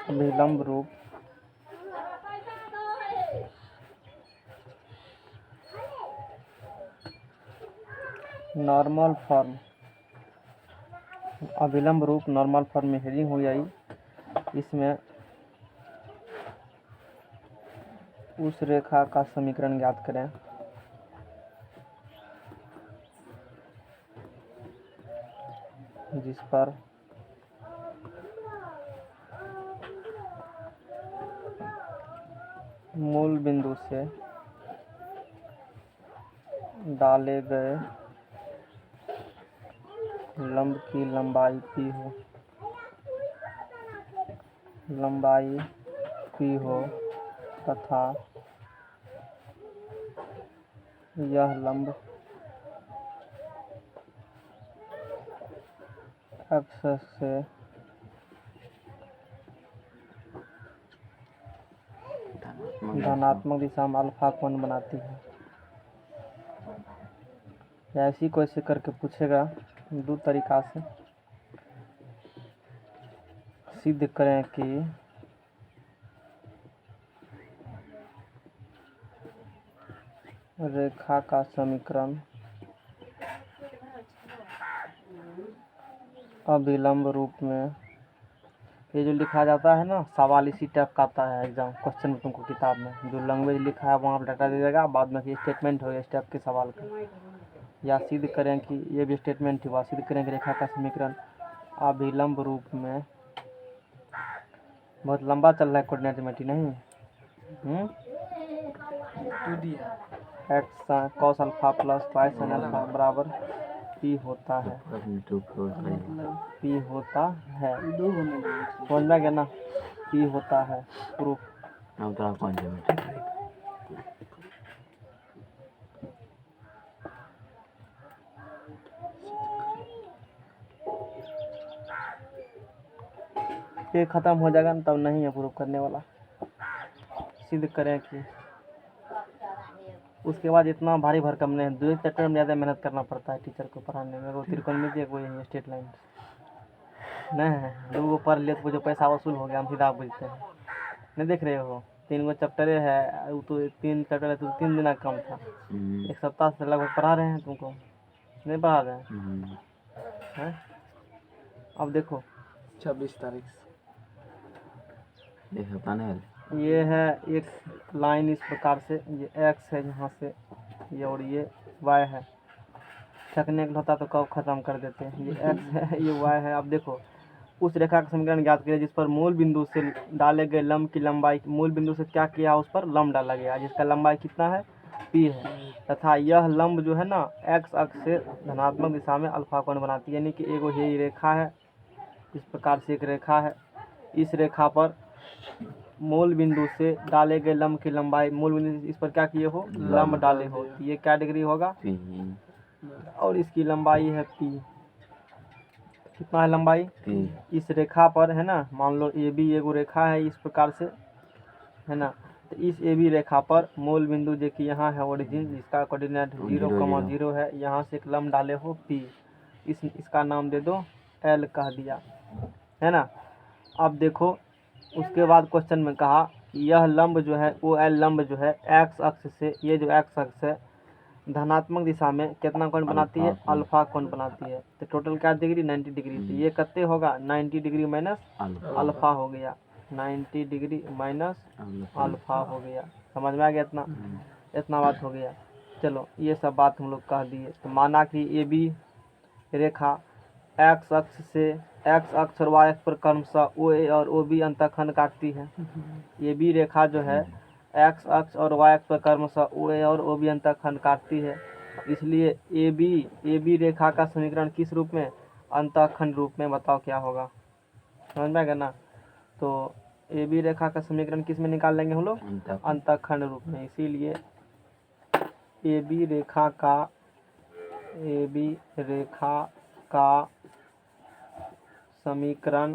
अभिलंब रूप normal form, अभिलंब रूप नॉर्मल फॉर्म में हेडिंग हो जाएगी। इसमें उस रेखा का समीकरण ज्ञात करें जिस पर मूल बिंदु से डाले गए लंब की लंबाई p हो, लंबाई p हो तथा यह लंब x से धनात्मक दिशा में अल्फा कोण बनाती है। ऐसी को ऐसे करके पूछेगा, दो तरीका से सिद्ध करें कि रेखा का समीकरण अभिलंब रूप में, ये जो लिखा जाता है ना, सवाल इसी टाइप का आता है एग्जाम क्वेश्चन में तुमको किताब में, जो लैंग्वेज लिखा है वहाँ पर डाटा दे देगा, बाद में स्टेटमेंट हो इस टाइप के सवाल का। या सिद्ध करें कि ये भी स्टेटमेंट हुआ, सिद्ध करें कि रेखा का समीकरण अभिलंब रूप में, बहुत लंबा चल रहा है कोऑर्डिनेट मेथड नहीं, x cos alpha plus y sine alpha बराबर पी होता है, पी होता है, समझ में गया ना, पी होता है प्रूफ। ये खत्म हो जाएगा ना तब नहीं है प्रूफ करने वाला। सिद्ध करें कि उसके बाद इतना भारी भरकम नहीं, दो चैप्टर में ज़्यादा मेहनत करना पड़ता है टीचर को पढ़ाने में। वो त्रिकोणमिति कोई है स्ट्रेट लाइन नहीं है, लोगों को पढ़ ले तो जो पैसा वसूल हो गया, हम सीधा बुझते हैं। नहीं देख रहे हो, 3 गो चैप्टर है, वो तो 3 चैप्टर है तो 3 दिन कम था, एक सप्ताह से लगभग पढ़ा रहे हैं तुमको, नहीं पढ़ा रहे हैं। अब देखो 26 तारीख ये है एक लाइन इस प्रकार से, ये x है यहाँ से ये, और ये y है। ठकने का होता तो कब खत्म कर देते हैं। ये x है, ये y है। अब देखो उस रेखा का समीकरण ज्ञात करिए जिस पर मूल बिंदु से डाले गए लंब की लंबाई, मूल बिंदु से क्या किया उस पर लंब डाला गया जिसका लंबाई कितना है p है, तथा यह लंब जो है ना x अक्ष से धनात्मक दिशा में अल्फा कोण बनाती है। यानी कि एगो ये रेखा है, इस प्रकार से एक रेखा है, इस रेखा पर मूल बिंदु से डाले गए लंब की लंबाई, मूल बिंदु इस पर क्या किए हो लंब डाले हो, ये क्या डिग्री होगा और इसकी लंबाई है p। कितना है लंबाई इस रेखा पर है ना, मान लो ए बी एगो रेखा है इस प्रकार से है ना, तो इस ए बी रेखा पर मूल बिंदु जो कि यहाँ है ओरिजिन जिसका कोऑर्डिनेट 0,0 है, यहाँ से एक लंब डाले हो p, इसका नाम दे दो l कह दिया है ना। अब देखो उसके बाद क्वेश्चन में कहा यह लंब जो है वो एल लंब जो है एक्स अक्ष से, ये जो एक्स अक्ष है धनात्मक दिशा में कितना कोण बनाती है अल्फा कोण बनाती है। तो टोटल क्या डिग्री 90 डिग्री, तो ये कितने होगा 90 डिग्री माइनस अल्फा हो गया, 90 डिग्री माइनस अल्फा हो गया। समझ में आ गया इतना, इतना बात हो गया। चलो ये सब बात हम लोग कह दिए। तो माना कि ए बी रेखा एक्स अक्ष से, एक्स अक्ष और वाई अक्ष पर क्रमशः ओ ए और ओ बी अंतःखंड काटती है। ये बी रेखा जो है एक्स अक्ष और वाई अक्ष पर क्रमशः ओ ए और ओ बी अंतःखंड काटती है, इसलिए ए बी रेखा का समीकरण किस रूप में अंतःखंड रूप में, बताओ क्या होगा। समझ में आएगा ना। तो ए बी रेखा का समीकरण किस में निकाल लेंगे हम लोग अंतःखंड रूप में। इसीलिए ए बी रेखा का समीकरण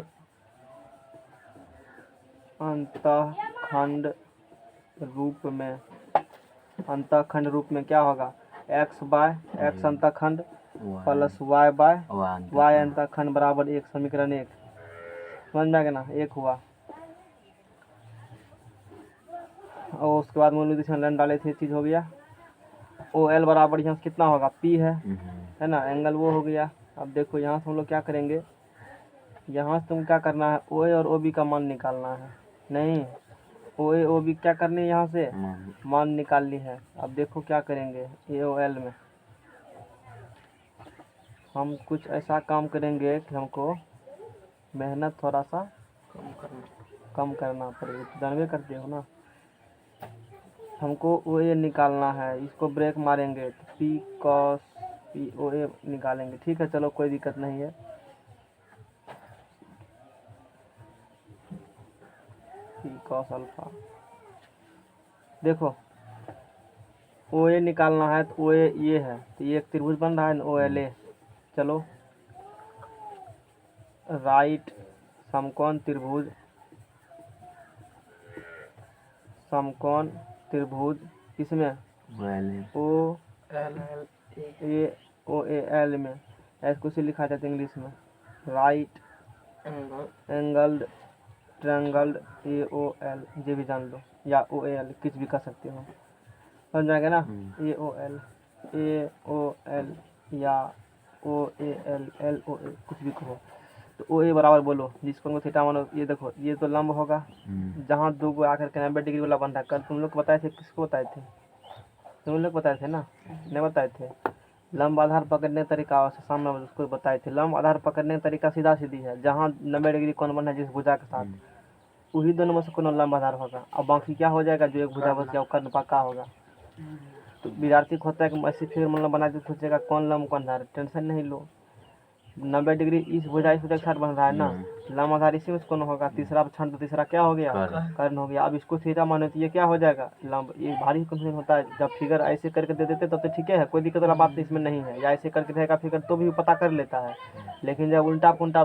अंतःखंड रूप में क्या होगा, एक्स बाय एक्स अंतःखंड plus y by one y अंतःखंड बराबर 1, समीकरण 1। समझ में आ गया ना, 1 हुआ। और उसके बाद मूल दिशा लन डाले थे, चीज़ हो गया। ओ एल बराबर यहाँ से कितना होगा, पी है ना, एंगल वो हो गया। अब देखो यहाँ से हम लोग क्या करेंगे, यहाँ से तुम क्या करना है, ओ ए और ओ बी का मान निकालना है। नहीं, ओ ए ओ बी क्या करनी है, यहाँ से मान निकालनी है। अब देखो क्या करेंगे, ए ओ एल में हम कुछ ऐसा काम करेंगे कि हमको मेहनत थोड़ा सा कम करना पड़ेगा, जानवे करते हो ना। हमको ओ ए निकालना है, इसको ब्रेक मारेंगे तो पी कॉस पी ओ ए निकालेंगे। ठीक है, चलो कोई दिक्कत नहीं है। पी कॉस अल्फा, देखो ओ ए निकालना है तो ओ ए ये है, तो ये एक त्रिभुज बन रहा है ना, ओ एल ए। चलो राइट समकोण त्रिभुज, समकोण त्रिभुज किसमें, ओ ए ओ ए एल में, ऐसे कुछ लिखा जाता है इंग्लिश में, right angled triangle A O L, ये भी जान लो, या ओ ए एल कुछ भी कर सकते हो, समझ जाएगा ना। ए ओ एल या ओ ए एल एल ओ ए कुछ भी कहो। तो ओ ए बराबर बोलो, जिसको थीटा मानो, ये देखो ये तो लंब होगा, जहाँ दो को आकर के 90 डिग्री वाला बन रहा है। कल तुम लोग बताए थे, किसको बताए थे, तुम लोग बताए थे ना, नहीं बताए थे। लंब आधार पकड़ने का तरीका सामने उसको बताए थे। लंब आधार पकड़ने का तरीका सीधा सीधी है, जहाँ 90 डिग्री कौन बना है जिस भुजा के साथ, वही दोनों में से कोनो लंब आधार होगा। अब बाकी क्या हो जाएगा, जो एक भुजा बच गया कर्ण पक्का होगा। तो विद्यार्थी को होता है कि ऐसी फिर मतलब बना के सोचेगा कौन लंब कौन आधार, टेंशन नहीं लो। 90 डिग्री इस भुजा के साथ बन रहा है ना, लंब आधार इसी में से कौन होगा, तीसरा छंद, तो तीसरा क्या हो गया, कर्ण हो गया। अब इसको थीटा माने तो ये क्या हो जाएगा, लंब। ये भारी कंफ्यूजन होता है, जब फिगर ऐसे करके दे देते तब तो ठीक है, कोई दिक्कत वाला बात इसमें नहीं है, या ऐसे करके रहेगा फिगर तो भी पता कर लेता है। लेकिन जब उल्टा पुल्टा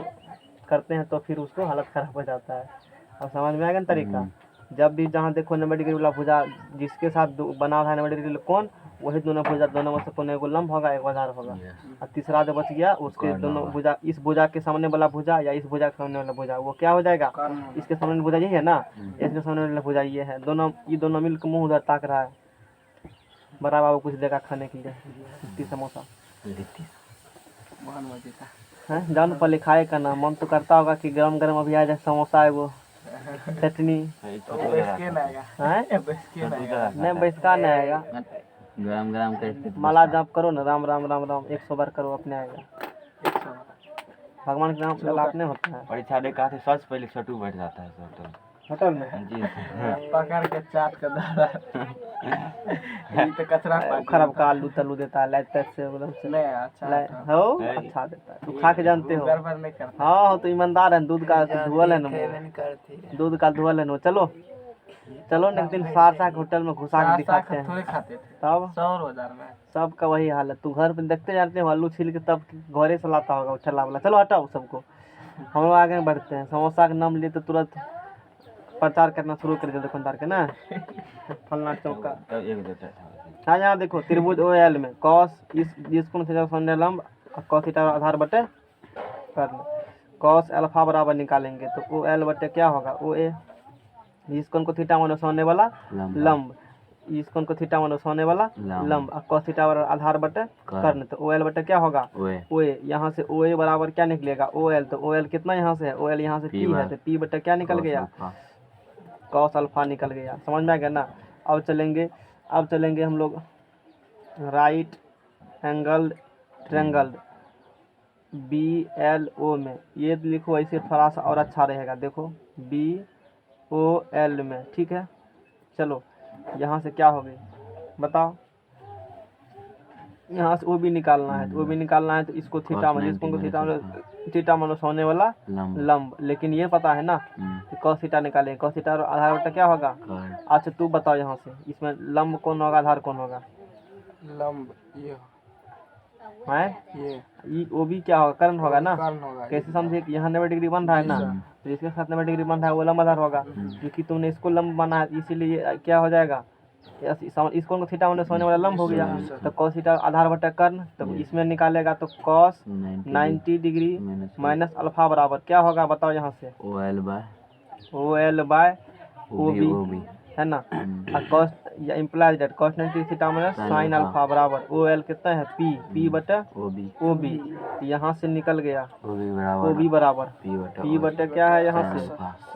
करते हैं तो फिर उसको हालत खराब हो जाता है। अब समझ में आएगा ना तरीका। जब भी जहाँ देखो 90 डिग्री वाला भुजा जिसके साथ बना रहा है 90 डिग्री कौन, वही दोनों भुजा, दोनों में से कौन एगो लंब होगा एक आधार होगा। और तीसरा जो बच गया उसके दोनों भुजा, इस भुजा के सामने वाला भुजा या इस भुजा के सामने वाला भुजा, वो क्या हो जाएगा, इसके सामने भुजा यही है ना, इसके सामने वाला भुजा ये है। दोनों ये दोनों मिलकर मुँह उधर ताक रहा है। बड़ा बाबू कुछ देगा खाने के लिए, लिट्टी समोसा है, जान पर लिखाए का ना, मन तो करता होगा कि गरम गरम अभी आ जाए समोसा है, वो चटनी नहीं, बैसका नहीं आएगा। गरम गरम करके माला जाप करो ना, राम राम राम राम 100 बार करो, अपने आएगा। भगवान के नाम से लाभ नहीं होता है। परीक्षा दे कहा थे सबसे पहले छोटू बैठ जाता है होटल में जी पकड़ के चाट के दादा ये तो कचरा खराब का आलू तलू देता है, लाइट से एकदम से नहीं अच्छा हो अच्छा देता है। तू खा के जानते हो, गड़बड़ नहीं करता। हाँ तो ईमानदार है, दूध का धुअल है ना, दूध का धुअल है ना। चलो चलो ना एक दिन सहरसा के होटल में घुसा के दिखाते हैं। थोड़े खाते थे तब 100 रोजार में सबका वही हाल है। तू घर पे देखते जानते हो, आलू छील के तब घरे से लाता होगा ठेला वाला। चलो हटाओ सबको, हम लोग आगे बढ़ते हैं। समोसा का नाम लिए तो तुरंत प्रचार करना शुरू कर दिया दुकानदार के ना, फलना चौका। हाँ यहाँ देखो त्रिभुज ओ एल में कॉस इस कोण से संडे लंब कॉस थीटा आधार बटे कर्ण, कॉस अल्फा बराबर निकालेंगे तो ओ एल बटे क्या होगा, ओ ए। इस कोण को थीटा मानो होने वाला लंब, इस कोण को थीटा मानो होने वाला लंब, और cos थीटा बराबर आधार बटे कर्ण, तो ओ एल बटे क्या होगा, ओ ए। यहाँ से ओ ए बराबर क्या निकलेगा, ओ एल। तो ओ एल कितना यहाँ से है, ओ एल यहाँ से पी है, तो पी बटे क्या निकल गया, cos अल्फा निकल गया। समझ में आ गया ना। अब चलेंगे हम लोग right angle triangle B L O में। ये लिखो ऐसे थोड़ा सा और अच्छा रहेगा, देखो बी ओ एल में, ठीक है। चलो यहाँ से क्या हो गई बताओ, यहाँ से ओ बी निकालना है, तो ओ बी निकालना है तो इसको थीटा में, जिसको थीटा माइनस होने वाला लंब। लेकिन ये पता है ना कि cos थीटा निकालेंगे, cos थीटा आधार बटा क्या होगा। अच्छा तू बताओ यहाँ से इसमें लंब कौन होगा, आधार कौन होगा, लंब ये है ये ओ बी क्या होगा, कर्ण होगा ना। कैसे समझे कि यहाँ 90 डिग्री बन रहा है ना, तो इसके साथ 90 डिग्री बन रहा है वो लंब आधार होगा, क्योंकि तुमने इसको लंब बना है इसीलिए क्या हो जाएगा इस कोण को थीटा माने सोने वाला लंब हो गया, तो cos थीटा आधार बटा कर्ण, तो इसमें निकालेगा तो cos 90 डिग्री माइनस अल्फा बराबर क्या होगा बताओ यहाँ से, OL by OL by OB OB है ना, और cos या implies that cos 90 theta minus sine alpha बराबर OL कितना है P बटा OB, यहाँ से निकल गया OB बराबर P बटा क्या है यहाँ से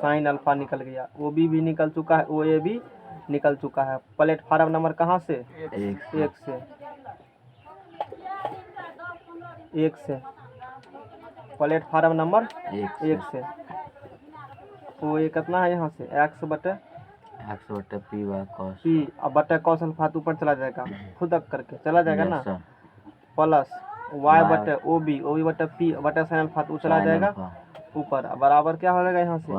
साइन अल्फा निकल गया, OB भी निकल चुका है, OA भी निकल चुका है। प्लेटफार्म नंबर कहाँ से, एक से प्लेटफार्म नंबर एक से। तो ये कितना है यहाँ से x बटे P बाय cos P, अब बटे cos अल्फा तो ऊपर चला जाएगा, खुद अक करके चला जाएगा ना, प्लस y बटे OB बटे P बटे साइन अल्फा तो चला जाएगा ऊपर, बराबर क्या हो जाएगा यहाँ से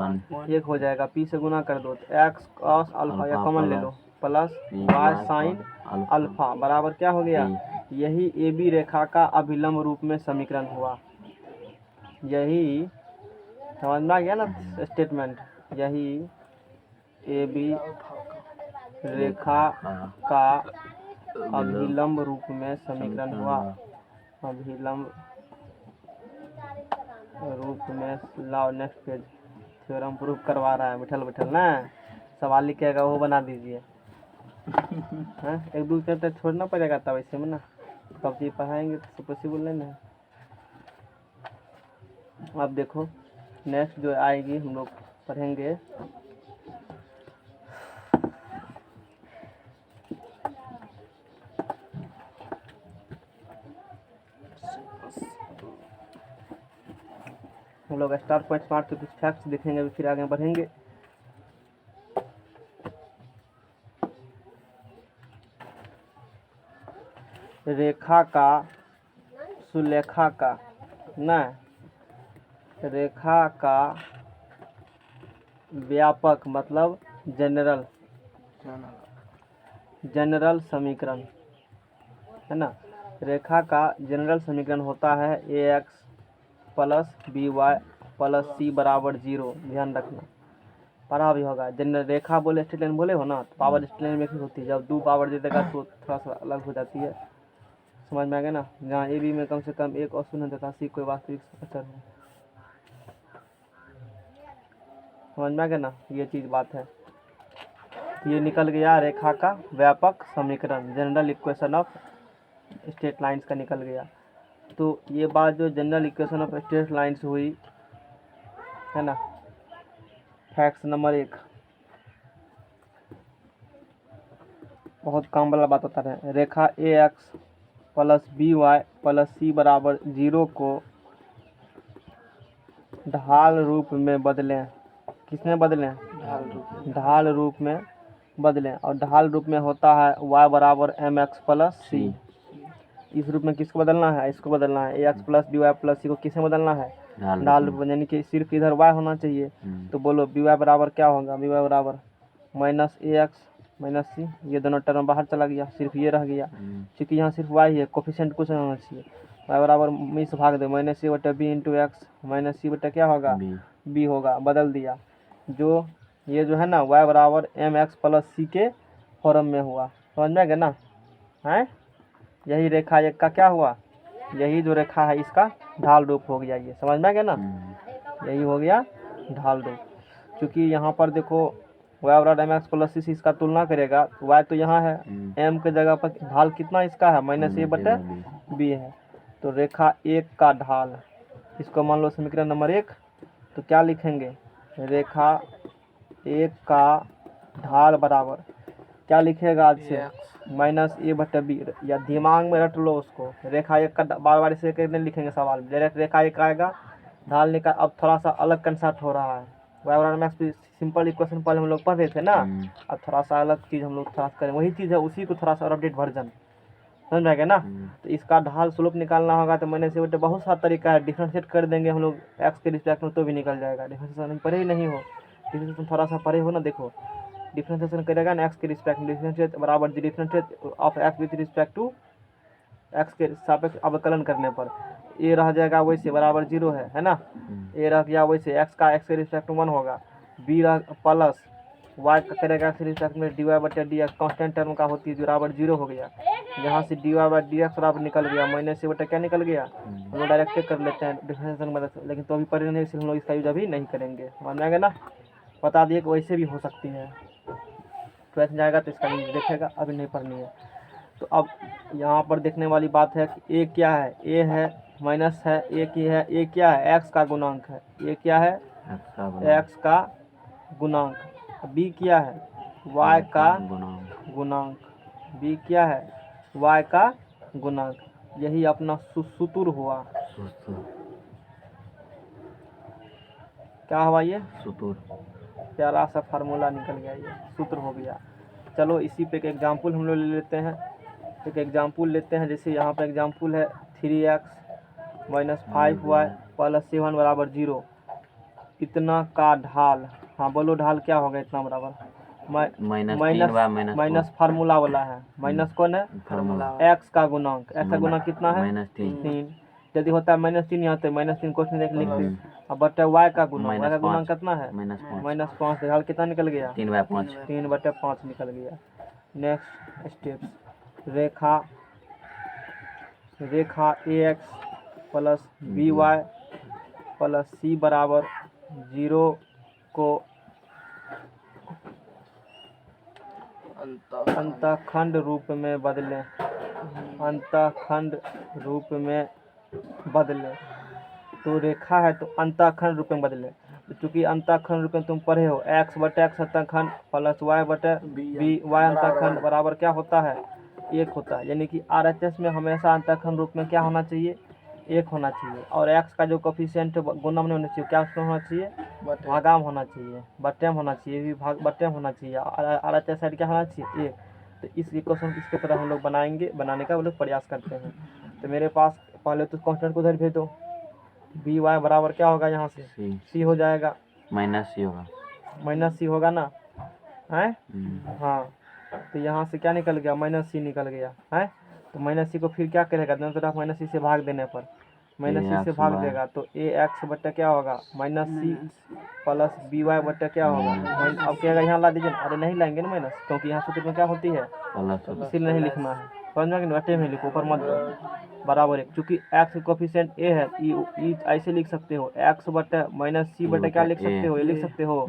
1 हो जाएगा, P से गुना कर दो तो x cos अल्फा या कॉमन ले लो प्लस y साइन अल्फा बराबर क्या हो गया, यही AB रेखा का अभिलंब रूप में समीकरण हुआ। यही समझ में आ गया ना स्टेटमेंट, यही AB रेखा का अभिलंब रूप में समीकरण हुआ, अभिलंब रूप में। लाओ नेक्स्ट पेज, थ्योरम प्रूफ करवा रहा है बैठल ना, सवाल लिखेगा वो बना दीजिए हैं, एक दूसरे तक छोड़ना पड़ेगा तब ऐसे में ना, तब चीज पढ़ाएंगे तो पॉसिबल नहीं ना। अब देखो नेक्स्ट जो आएगी हम लोग पढ़ेंगे हम लोग स्टार पॉइंट्स मार के कुछ फैक्ट्स देखेंगे, अभी फिर आगे बढ़ेंगे। रेखा का सुलेखा का ना, रेखा का व्यापक मतलब जनरल समीकरण है ना, रेखा का जनरल समीकरण होता है ax plus by plus c बराबर 0। ध्यान रखना पढ़ा भी होगा, जनरल रेखा बोले स्ट्रेट लाइन बोले हो ना, तो पावर स्ट्रेट लाइन में ही होती है, जब 2 पावर दे देगा तो थोड़ा सा अलग हो जाती है, समझ में आ गया ना। जहाँ ए बी में कम से कम एक और शून्य तथा सी कोई वास्तविक अचर हो, समझ में आ गया ना, ये चीज़ बात है। ये निकल गया रेखा का व्यापक समीकरण, general equation of straight lines का निकल गया। तो ये बात जो general equation of straight lines हुई है ना, फैक्ट नंबर 1 बहुत काम वाला बात होता है। रेखा ax plus by plus c बराबर 0 को ढाल रूप में बदलें। किसमें बदलें, ढाल रूप में बदलें, और ढाल रूप में होता है y बराबर mx प्लस c। इस रूप में किसको बदलना है, इसको बदलना है, ax plus by plus c को किससे बदलना है, ढाल रूप में, यानी कि सिर्फ इधर y होना चाहिए। तो बोलो by बराबर क्या होगा, by बराबर माइनस ax माइनस c, ये दोनों टर्म बाहर चला गया, सिर्फ ये रह गया, क्योंकि यहाँ सिर्फ y है, कोफिशिएंट कुछ नहीं होना चाहिए। y बराबर में से भाग दे, माइनस c बटा b into x minus c बटा क्या होगा b होगा, बदल दिया। जो ये जो है ना y बराबर mx प्लस c के फॉर्म में हुआ, समझ में आ गया ना है। यही रेखा एक का क्या हुआ, यही जो रेखा है इसका ढाल रूप हो गया, ये समझ में आ गया ना, यही हो गया ढाल रूप। क्योंकि यहाँ पर देखो y बराबर mx प्लस c इसका तुलना करेगा, y तो यहाँ है, m के जगह पर ढाल कितना इसका है माइनस a बटे b है, तो रेखा एक का ढाल, इसको मान लो समीकरण नंबर 1, तो क्या लिखेंगे, रेखा एक का ढाल बराबर क्या लिखेगा आज से माइनस a बटे b, या दिमाग में रट लो उसको। रेखा एक का बार बार इसे नहीं लिखेंगे सवाल, डायरेक्ट रेखा एक आएगा, ढाल निकाल। अब थोड़ा सा अलग कंसेप्ट हो रहा है, y बराबर mx सिंपल इक्वेशन पहले हम लोग पढ़ रहे थे ना, अब थोड़ा सा अलग चीज़ हम लोग थोड़ा सा करें, वही चीज़ है, उसी को थोड़ा सा अपडेट वर्जन, समझ में आएगा ना। तो इसका ढाल स्लोप निकालना होगा, तो मैंने से बटे बहुत सारा तरीका है, डिफ्रेंशिएट कर देंगे हम लोग एक्स के रिस्पेक्ट में तो भी निकल जाएगा। डिफ्रेंशिएशन पढ़े ही नहीं हो, डिफ्रेंशिएशन थोड़ा सा पढ़े हो ना, देखो डिफ्रेंशिएशन करेगा ना एक्स के रिस्पेक्ट में, डिफ्रेंशिएट बराबर differentiate of x with respect to x के सापेक्ष अवकलन करने पर ए रह जाएगा वैसे बराबर 0 है ना, ए रह गया वैसे, एक्स का एक्स के रिस्पेक्ट 1 होगा, बी रह प्लस y का करेगा एक्स रिस्पेक्ट में dy बटे डी एक्स कॉन्स्टेंट टर्म का होती है जो बराबर 0 हो गया। यहाँ से dy बाई डी एक्स बराबर निकल गया माइनस से बटे क्या निकल गया, हम लोग डायरेक्ट कर लेते हैं डिफरेंशिएशन की मदद से, लेकिन तो अभी पढ़े नहीं इसलिए हम लोग इसका यूज अभी नहीं करेंगे। समझ में आएगा ना, बता दिए कि वैसे भी हो सकती है, तो ऐसे जाएगा तो इसका यूज देखेगा, अभी नहीं पढ़नी है। तो अब यहाँ पर देखने वाली बात है कि ए क्या है, ए है माइनस है, ए की है, ए क्या है एक्स का गुणांक है, ए क्या है एक्स का गुणांक, बी क्या है वाई का गुणांक, बी क्या है वाई का गुणांक, यही अपना सूत्र हुआ। क्या हुआ ये सूत्र, प्यारा सा फार्मूला निकल गया, ये सूत्र हो गया। चलो इसी पे एक एग्जाम्पल हम लोग ले लेते हैं, एक एग्जाम्पल लेते हैं। जैसे यहाँ पे एग्जाम्पल है 3x माइनस 5y प्लस 7 बराबर 0, इतना का ढाल, हाँ बोलो ढाल क्या होगा इतना बराबर माइनस फार्मूला वाला है, माइनस कौन है एक्स का गुणांक, एक्स का गुणांक कितना है 3, यदि होता है -3 यहाँ तो -3 क्वेश्चन देख लिखते हैं। अब बटे y का गुणांक, y का गुणांक कितना है -5, ढाल कितना निकल गया 3/5 निकल गया। Next step, Rekha ax plus by plus c बराबर 0 को अंतःखंड रूप में बदलें, अंतःखंड रूप में बदलें। तो रेखा है तो अंतःखंड रूप में बदले, तो चूंकि अंतःखंड रूप में तुम पढ़े हो x बटे x अंतःखंड प्लस y बटे b y अंतःखंड बराबर क्या होता है 1 होता है, यानी कि RHS में हमेशा अंतःखंड रूप में क्या होना चाहिए 1 होना चाहिए, और x का जो कोफिशिएंट गुणा में होना चाहिए क्या उसमें होना चाहिए भागा में होना चाहिए, बटे में होना चाहिए, भी भाग बटे में होना चाहिए, RHS साइड क्या होना चाहिए 1। तो इस इक्वेशन इसके तरह हम लोग बनाएंगे, बनाने का वो लोग प्रयास करते हैं। तो मेरे पास पहले तो कांस्टेंट को उधर भेज दो, बी वाई बराबर क्या होगा यहाँ से सी हो जाएगा, माइनस सी होगा ना है, हाँ तो यहाँ से क्या निकल गया -c निकल गया है। तो -c को फिर क्या करेगा दोनों तरफ -c से भाग देने पर -c से भाग देगा, तो ax बटे क्या होगा -c प्लस बी वाई बटे क्या होगा अब क्या यहाँ ला दीजिए, अरे नहीं लाएंगे ना माइनस, क्योंकि यहाँ सूत्र में क्या होती है इसीलिए नहीं लिखना है, समझ में बटे में लिखो ऊपर मत दो बराबर 1, चूँकि x कोफिशिएंट a है ई ऐसे लिख सकते हो x बटे -c बटे क्या लिख सकते हो, ये लिख सकते हो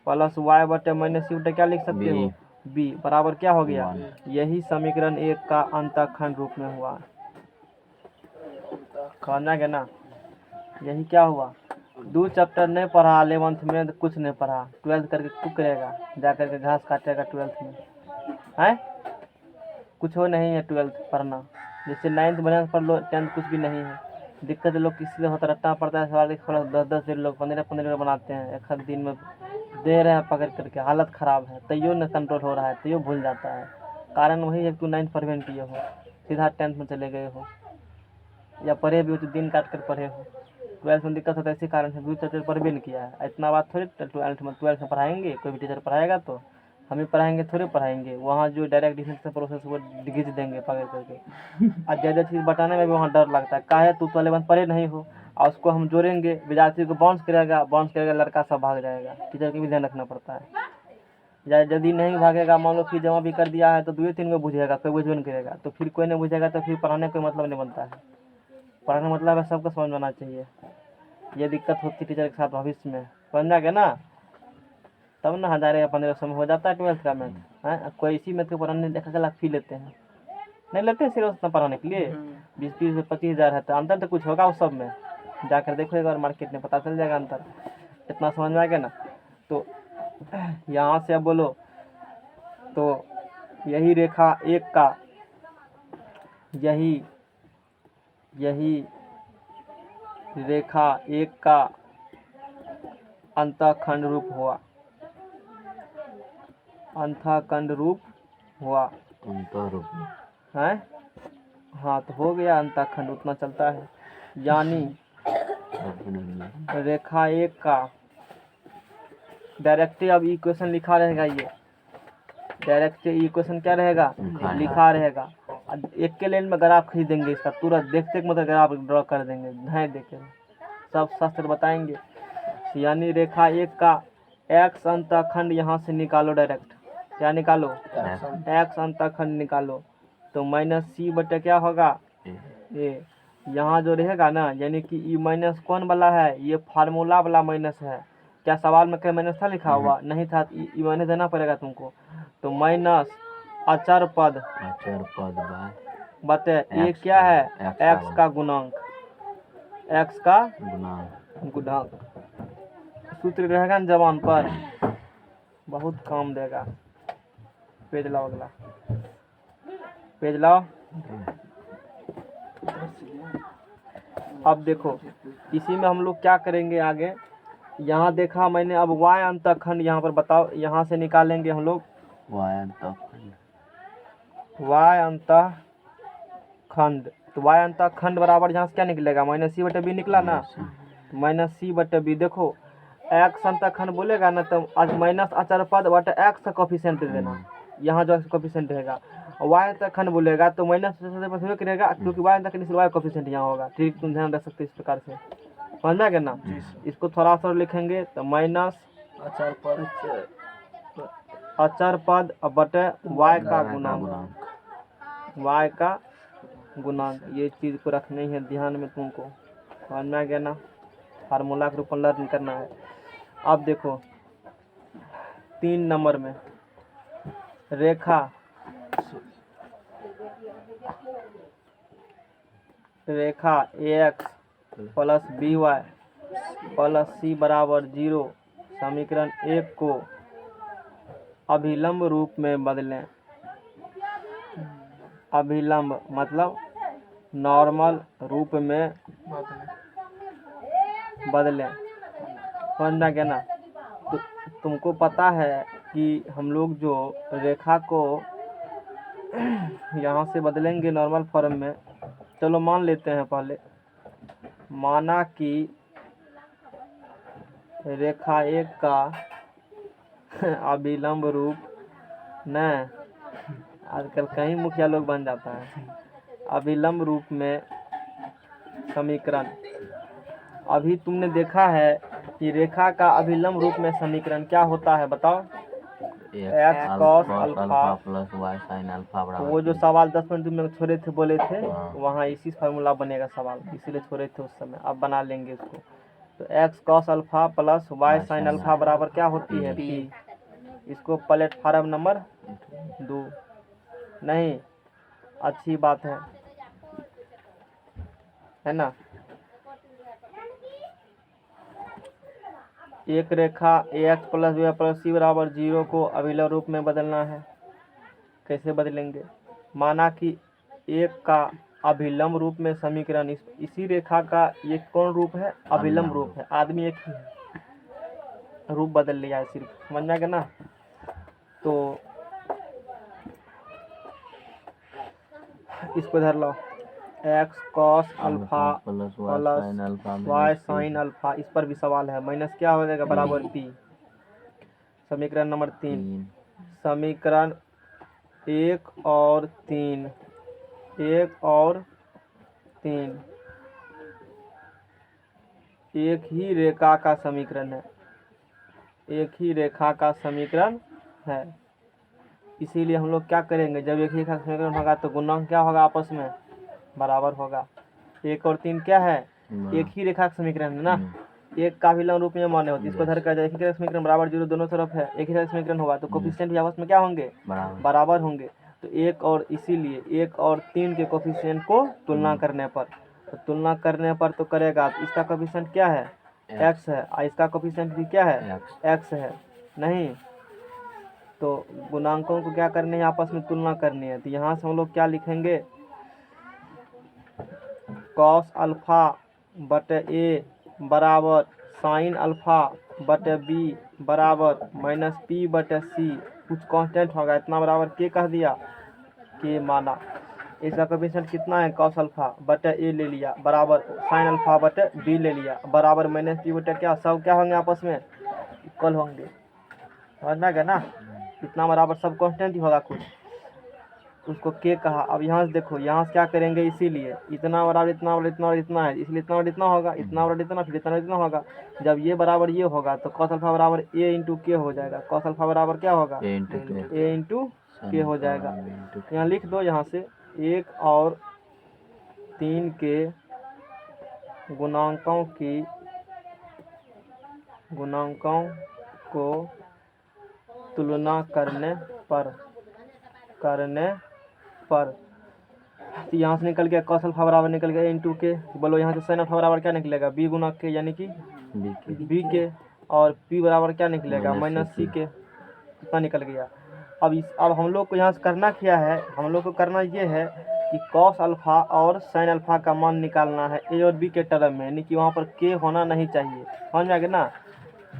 प्लस y बटे -c बटे क्या लिख सकते हो b बराबर क्या हो गया, यही समीकरण 1 का अंतःखंड रूप में हुआ। समझना गया ना, यही क्या हुआ। 2 चैप्टर नहीं पढ़ा 11th में, तो कुछ नहीं पढ़ा, 12th करके कुछ करेगा, जा करके घास काटेगा 12th में है, कुछ हो नहीं है 12th पढ़ना, जैसे 9th बढ़िया पढ़ लो 10th कुछ भी नहीं है। दिक्कत लोग इसलिए होता रट्टा पड़ता है, सवाल 10-10 दिन लोग 15-15 बनाते हैं, एक हर दिन में दे रहे हैं पकड़ करके, हालत ख़राब है, तैयो न कंट्रोल हो रहा है, तैयो भूल जाता है। कारण वही है तू 9th पढ़वे किए हो, सीधा 10th में चले गए हो, या पढ़े भी हो तो दिन काट कर पढ़े हो। 12th में दिक्कत होता है इसी कारण से, 2 चैप्टर पढ़वे नहीं किया है, इतना बात थोड़ी 12th में पढ़ाएंगे, कोई भी टीचर पढ़ाएगा तो हम ही पढ़ाएंगे थोड़े पढ़ाएंगे, वहाँ जो डायरेक्ट डिफरेंशियल प्रोसेस वो घिंच देंगे पकड़ करके। और ज़्यादा चीज़ बताने में भी वहाँ डर लगता है, काहे तू तो 11th पढ़े नहीं हो, और उसको हम जोड़ेंगे विद्यार्थी को बाउंस करेगा लड़का सब भाग जाएगा, टीचर को भी ध्यान रखना पड़ता है। यदि नहीं भागेगा, मान लो कि जमा भी कर दिया है तो 2-3 को बुझेगा, कोई बुझ नहीं करेगा, तो फिर कोई नहीं बुझेगा तो फिर पढ़ाने का मतलब नहीं बनता है। पढ़ाने का मतलब है सबको समझ में आना चाहिए, ये दिक्कत होती है टीचर के साथ भविष्य में, समझना गया ना, तब ना 1000 या 1500 में हो जाता है 12th का मैथ है। कोई इसी मैथ को पढ़ाने देखा के फी लेते हैं, नहीं लेते हैं सीरियस उतना पढ़ाने के लिए, 20-20 25 हज़ार है, तो अंतर तो कुछ होगा उस सब में, जाकर देखो एक बार मार्केट में पता चल जाएगा अंतर, इतना समझ में आ गया ना। तो यहाँ से अब बोलो, तो यही रेखा 1 का यही रेखा 1 का अंतःखंड रूप हुआ, अंतःखंड रूप हुआ है, हाँ तो हो गया अंतःखंड, उतना चलता है। यानी रेखा 1 का डायरेक्ट अब इक्वेशन लिखा रहेगा, ये डायरेक्ट इक्वेशन क्या रहेगा लिखा रहेगा, एक के लाइन में ग्राफ खींच देंगे इसका, तुरंत देखते मतलब ग्राफ ड्रॉ कर देंगे, ध्यान देके सब शास्त्र बताएंगे। यानी रेखा 1 का एक्स अंतःखंड यहाँ से निकालो डायरेक्ट, क्या निकालो, एक्स अंतःखंड निकालो, तो माइनस सी बटे क्या होगा, ये यहाँ जो रहेगा ना, यानी कि ये माइनस कौन वाला है, ये फार्मूला वाला माइनस है। क्या सवाल में क्या माइनस था लिखा हुआ, नहीं था, ये माइनस देना पड़ेगा तुमको। तो माइनस अचर पद बाय बटे ये X क्या का- है, X का एक्स का गुणांक, एक्स का गुणांक। सूत्र रहेगा ना जबान पर, बहुत काम देगा। पेज लाओ, अगला पेज लाओ। अब देखो इसी में हम लोग क्या करेंगे आगे, यहाँ देखा मैंने, अब y अंतःखंड यहाँ पर बताओ, यहाँ से निकालेंगे हम लोग y अंतःखंड y अंतःखंड। तो y अंतःखंड बराबर यहाँ से क्या निकलेगा, माइनस सी बटे बी निकला ना, माइनस सी बटे बी। देखो एक्स अंतःखंड बोलेगा ना, तो आज माइनस अचर पद बटे एक्स का कोफिशिएंट दे देना, यहाँ जो कोफिशिएंट रहेगा। वाई अंतःखंड बोलेगा तो माइनस रहेगा, क्योंकि वाई अंतःखंड वाई कोफिशिएंट यहाँ होगा। ठीक, तुम ध्यान रख सकते हो इस प्रकार से, समझ में आ गया ना। इसको थोड़ा सा और लिखेंगे तो माइनस अचर पद बटे वाई का गुणांक, वाई का गुणांक, ये चीज़ को रखनी है ध्यान में तुमको, समझ में आ गया ना। फार्मूला के रूप में लर्न करना है। अब देखो 3 नंबर में रेखा ax plus by plus c बराबर 0 समीकरण 1 को अभिलंब रूप में बदलें। अभिलंब मतलब नॉर्मल रूप में बदलें, समझना क्या ना। तो तुमको पता है कि हम लोग जो रेखा को यहाँ से बदलेंगे नॉर्मल फॉर्म में, चलो मान लेते हैं पहले, माना कि रेखा 1 का अभिलंब रूप न, आजकल कहीं मुखिया लोग बन जाता है, अभिलंब रूप में समीकरण। अभी तुमने देखा है कि रेखा का अभिलंब रूप में समीकरण क्या होता है, बताओ। X cos alpha plus y sine alpha बराबर वो जो सवाल 10 मिनट में छोड़े थे, बोले थे, हाँ। वहाँ इसी फार्मूला बनेगा सवाल, इसीलिए छोड़े थे उस समय। अब बना लेंगे इसको। तो x cos alpha plus y sine alpha बराबर क्या होती है, पी। इसको प्लेटफार्म नंबर 2, नहीं, अच्छी बात है ना। एक रेखा ax plus b plus c बराबर 0 को अभिलंब रूप में बदलना है। कैसे बदलेंगे, माना कि एक का अभिलंब रूप में समीकरण, इसी रेखा का ये कौन रूप है, अभिलंब रूप है, आदमी एक ही है, रूप बदल लिया है सिर्फ, समझ में आ गया ना। तो इसको धर लो, x cos alpha plus plus y sine alpha, इस पर भी सवाल है, माइनस क्या हो जाएगा, बराबर पी। समीकरण नंबर 3, समीकरण 1 और 3, 1 और 3 एक ही रेखा का समीकरण है, एक ही रेखा का समीकरण है। इसीलिए हम लोग क्या करेंगे, जब एक ही रेखा का समीकरण होगा तो गुणांक क्या होगा, आपस में बराबर होगा। 1 और 3 क्या है, एक ही रेखा का समीकरण है ना, एक का अभिलंब रूप में मान्य होती है। इसको धर कर, एक ही रेखा का समीकरण बराबर 0 दोनों तरफ है, एक ही रेखा का समीकरण होगा तो कोफिशिएंट भी आपस में क्या होंगे, बराबर होंगे। तो 1 और, इसीलिए 1 और 3 के कोफिशिएंट को तुलना करने पर, तो तुलना करने पर तो करेगा, तो इसका कोफिशिएंट क्या है, x है, और इसका कोफिशिएंट भी क्या है, x है, नहीं। तो गुणांकों को क्या करनी है, आपस में तुलना करनी है। तो यहाँ से हम लोग क्या लिखेंगे, कॉस अल्फा बटे ए बराबर साइन अल्फा बटे बी बराबर माइनस पी बटे सी, कुछ कांस्टेंट होगा, इतना बराबर के कह दिया, के माना। इसका कोफिशिएंट कितना है, कॉस अल्फा बटे ए ले लिया बराबर साइन अल्फा बटे बी ले लिया बराबर माइनस पी बटे क्या, सब क्या होंगे, आपस में इक्वल होंगे, समझ में आ गया ना। इतना बराबर सब कांस्टेंट ही होगा कुछ। उसको के कहा। अब यहाँ से देखो, यहाँ से क्या करेंगे, इसीलिए इतना बराबर इतना बराबर इतना बराबर इतना है, इसलिए इतना बराबर इतना होगा, इतना बराबर इतना, फिर इतना बराबर इतना होगा। जब ये बराबर ये होगा तो कॉस अल्फा बराबर ए इंटू के हो जाएगा। कॉस अल्फा बराबर क्या होगा, ए इंटू के ए इंटू के हो जाएगा। इंटू यहाँ लिख दो, यहाँ से 1 और 3 के गुणांकों को तुलना करने पर तो यहाँ से निकल गया कॉस अल्फा बराबर निकल गया इंटू के। बोलो यहाँ से साइन अल्फा बराबर क्या निकलेगा, बी गुना के, यानी कि बी के, और पी बराबर क्या निकलेगा, माइनस सी के। कितना निकल गया। अब हम लोग को यहाँ से करना क्या है, हम लोग को करना ये है कि कॉस अल्फा और साइन अल्फा का मान निकालना है ए और बी के टर्म में, यानी कि वहाँ पर के होना नहीं चाहिए। समझ में आ गया ना,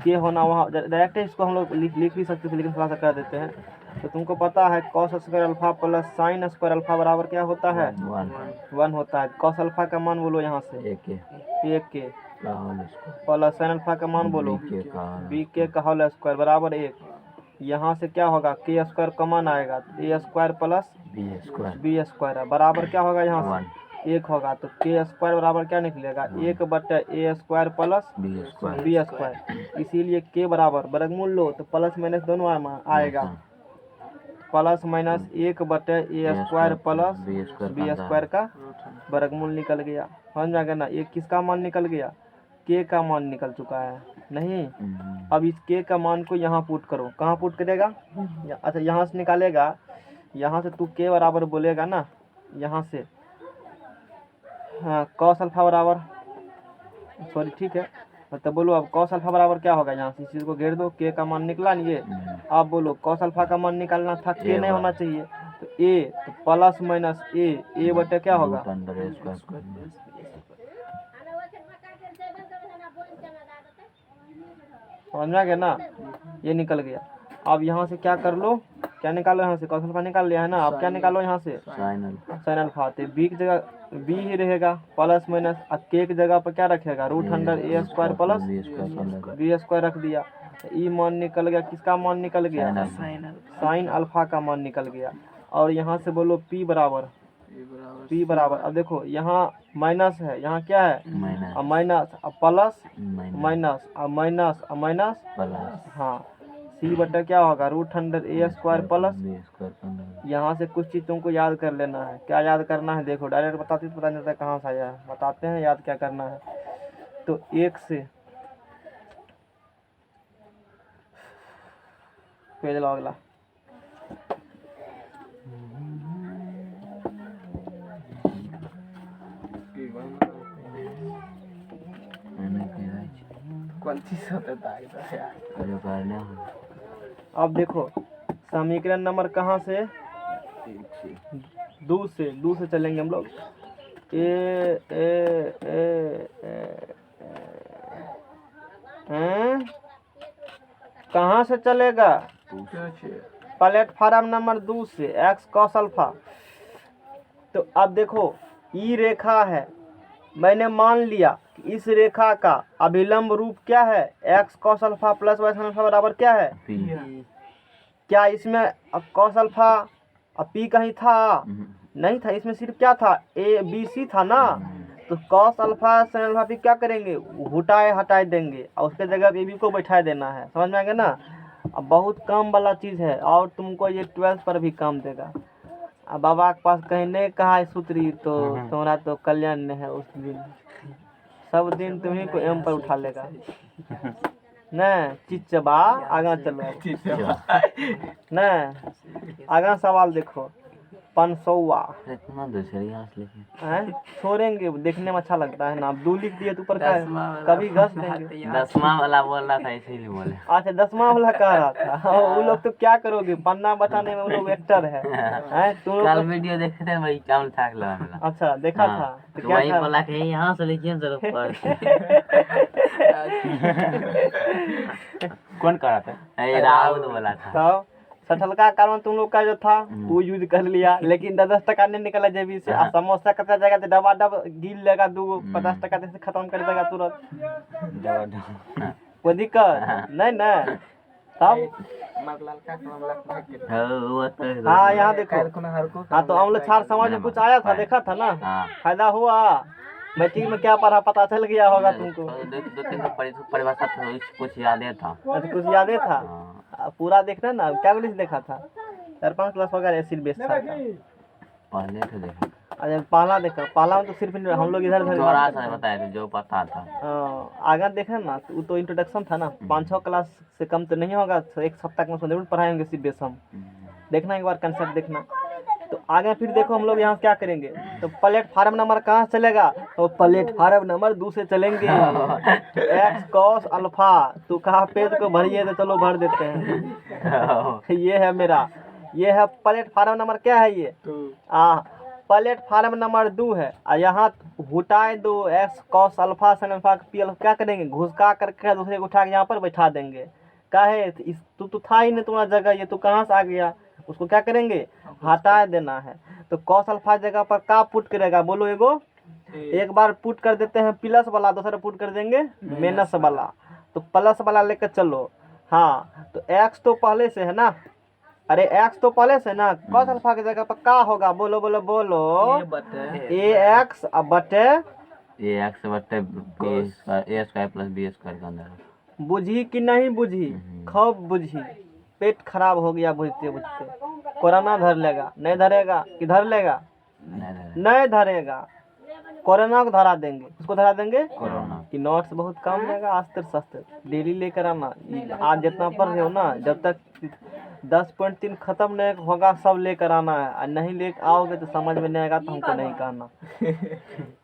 के होना वहाँ डायरेक्ट इसको हम लोग लिख भी सकते थे, लेकिन थोड़ा सा कर देते हैं। तो तुमको पता है cos square alpha plus sine square alpha बराबर क्या होता है, 1 होता है। कॉस अल्फा का मान बोलो यहाँ से, ए के प्लस साइन अल्फा का मान बोलो, बी के का होल स्क्वायर बराबर 1। यहाँ से क्या होगा, के स्क्वायर कॉमन आएगा, ए स्क्वायर प्लस बी स्क्वायर बराबर क्या होगा, यहाँ से 1 होगा। तो के स्क्वायर बराबर क्या निकलेगा, 1 बटे ए स्क्वायर प्लस बी स्क्वायर। इसीलिए के बराबर वर्गमूल लो तो प्लस माइनस दोनों आएगा, प्लस माइनस 1 बटे ए स्क्वायर प्लस बी स्क्वायर का वर्गमूल निकल गया। समझ में आ गया ना। ये किसका मान निकल गया, के का मान निकल चुका है नहीं। अब इस के का मान को यहाँ पुट करो, कहाँ पुट करेगा, अच्छा यहाँ से निकालेगा, यहाँ से तू के बराबर बोलेगा ना, यहाँ से हाँ कॉस अल्फा बराबर, सॉरी ठीक है, तो बोलो अब कॉस अल्फा बराबर क्या होगा, यहाँ से इस चीज़ को घेर दो, के का मान निकला नहीं ये। अब बोलो कॉस अल्फा का मान निकालना था, के नहीं होना चाहिए, तो ए तो प्लस माइनस ए बटे क्या होगा, समझ में आ गया ना, ये निकल गया। अब यहाँ से क्या कर लो, क्या निकालो, यहाँ से कॉस अल्फा निकाल लिया है ना। अब क्या निकालो, यहाँ से साइन अल्फा, तो बी की जगह बी ही रहेगा प्लस माइनस, और के की जगह पर क्या रखेगा, √अंडर ए स्क्वायर प्लस बी स्क्वायर रख दिया। तो ई मान निकल गया, किसका मान निकल गया, साइन अल्फा का मान निकल गया। और यहाँ से बोलो पी बराबर, अब देखो यहाँ माइनस है, यहाँ क्या है, अब माइनस, अब प्लस माइनस, अब माइनस, अब माइनस हाँ, सी बटा क्या होगा, √अंडर ए स्क्वायर प्लस। यहाँ से कुछ चीज़ तुमको याद कर लेना है। क्या याद करना है, देखो डायरेक्ट बताते तो पता नहीं चलता कहाँ से आया है, बताते हैं याद क्या करना है। तो 1 से पेज लो अगला, कौन चीज होता है अब देखो समीकरण नंबर कहाँ से, 2 से चलेंगे हम लोग। कहाँ से चलेगा, प्लेटफार्म नंबर 2 से, एक्स कॉस अल्फा। तो अब देखो ई रेखा है, मैंने मान लिया कि इस रेखा का अभिलंब रूप क्या है, x cos alpha plus y sine alpha बराबर क्या है, क्या इसमें कॉस अल्फा पी कहीं था, नहीं था, इसमें सिर्फ क्या था, ए बी सी था ना। तो cos alpha sine alpha P क्या करेंगे, हटाए देंगे, और उसके जगह पे बी को बैठा देना है। समझ में आ गया ना। अब बहुत कम वाला चीज़ है, और तुमको ये 12th पर भी काम देगा। अब बाबा के पास कहीं नहीं कहा है सूत्री, तो तुम्हारा तो कल्याण नहीं है। उस दिन सब दिन तुम्ही को एम पर उठा लेगा न चिचबा। आगा चलो न, आगा सवाल देखो, 500 छोड़ेंगे, देखने में अच्छा लगता है ना। अब 2 लिख दिए तो ऊपर का कभी घस देंगे। 10वां वाला बोल रहा था, इसीलिए बोले। अच्छा 10वां वाला कह रहा था। वो लोग तो क्या करोगे, पन्ना बताने में वो लोग एक्टर है। तुम कल वीडियो देखे थे वही काम था। अच्छा देखा था, तो वही बोला कि यहाँ से लिखिए जरूर पर। कौन कर रहा था, राहुल बोला था। तो सठलका कारण तुम लोग का जो था वो यूज कर लिया, लेकिन 10 टका नहीं निकला जेबी से। समोसा कटा जाएगा तो डबा डब गिर लेगा, 50 टका से खत्म कर देगा तुरंत, कोई दिक्कत नहीं ना। तब हमार लड़का के नाम लखना के वो तो हाँ यहाँ देखो काल को हर को हाँ, तो अम्ल क्षार समाज में कुछ आया था, देखा था ना, हाँ फायदा हुआ। मैट्रिक में क्या पढ़ा पता चल गया होगा तुमको। दो तीन परिभाषा तो कुछ यादें था। अच्छा, कुछ यादें था। हाँ पूरा देखना ना, क्या इंग्लिश देखा था, 4-5 क्लास वगैरह एसिड बेस था। पहले तो देखा, अच्छा, पहला देखा, पहला में तो सिर्फ हम लोग इधर उधर थोड़ा बात सा करते बताया था जो पता था। हैं। आगे देखा ना, तो वो तो इंट्रोडक्शन था ना, 5-6 क्लास से कम तो नहीं होगा, तो एक सप्ताह में उसमें जरूर पढ़ाएंगे एसिड बेस हम। देखना एक बार कंसेप्ट देखना। तो आगे फिर देखो हम लोग यहाँ क्या करेंगे, तो प्लेटफार्म नंबर कहाँ चलेगा, तो प्लेटफार्म नंबर 2 से चलेंगे। एक्स कॉस अल्फा, तो कहा पेज को भरिए, तो चलो भर देते हैं। ये है मेरा, ये है प्लेटफार्म नंबर, क्या है ये, प्लेटफार्म नंबर 2 है। और यहाँ हटाए दो x cos alpha sin alpha P alpha, क्या करेंगे, घुसका करके दूसरे को उठा के यहाँ पर बैठा देंगे। काहे, इस तू था ही नहीं तुम्हारा जगह, ये तू कहाँ से आ गया, उसको क्या करेंगे, हटा देना है। तो कॉस अल्फा जगह पर का पुट करेगा, बोलो एगो, एक बार पुट कर देते हैं प्लस वाला, दूसरा पुट कर देंगे माइनस वाला। तो प्लस वाला लेकर चलो। हाँ, तो एक्स तो पहले से है ना, अरे एक्स तो पहले से ना, कॉस अल्फा की जगह पर का होगा, बोलो बोलो बोलो, ये बटे ए एक्स अब बटे, ये एक्स बटे बी स्क्वायर, ए स्क्वायर प्लस बी स्क्वायर के अंदर। बुझी कि नहीं बुझी, खूब बुझी, पेट खराब हो गया बुझते बुझते। कोरोना धर लेगा, नहीं धरेगा, कि धर लेगा, नहीं धरेगा, कोरोना को धरा देंगे, उसको धरा देंगे कोरोना। कि नोट्स बहुत कम देगा, अस्तर शस्त्र डेली लेकर आना। आज जितना पढ़ रहे हो ना, जब तक 10.3 खत्म नहीं होगा सब लेकर आना है, और नहीं ले आओगे तो समझ में नहीं आएगा, तो हमको नहीं कहना।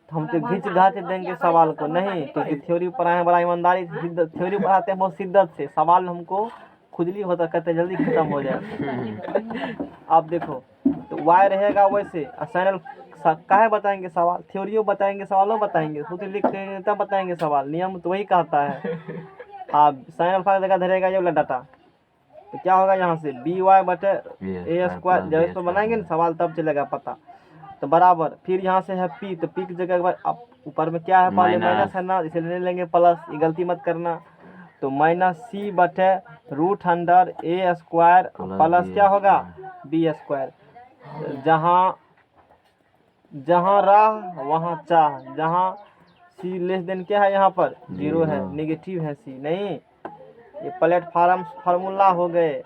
तो हम तो घिंच घाच देंगे सवाल को, नहीं, क्योंकि थ्योरी पढ़ाए हैं बड़ा ईमानदारी से, थ्योरी पढ़ाते हैं बहुत शिद्दत से, सवाल हमको खुजली होता कहते जल्दी खत्म हो जाए। अब देखो, तो वाई रहेगा वैसे, और चैनल काहे बताएंगे सवाल, थ्योरियो बताएंगे, सवालों बताएंगे, खुद लिख के तब बताएंगे सवाल, नियम तो वही कहता है। अब साइन अल्फा जगह धरेगा ये वाला डाटा, तो क्या होगा यहाँ से बी वाई बटे ए स्क्वायर, जब इसको बनाएंगे ना सवाल तब चलेगा पता। तो बराबर फिर यहाँ से है पी, तो पी की जगह एक बार अब ऊपर में क्या है, पहले माइनस है ना, इसे ले लेंगे प्लस, ये गलती मत करना। तो माइनस सी बटे रूट अंडर ए स्क्वायर प्लस क्या होगा बी स्क्वायर। जहाँ जहाँ राह वहाँ चाह, जहाँ सी लेस देन क्या है, यहाँ पर 0 है, नेगेटिव है सी, नहीं, ये प्लेटफार्म फार्मूला हो गए।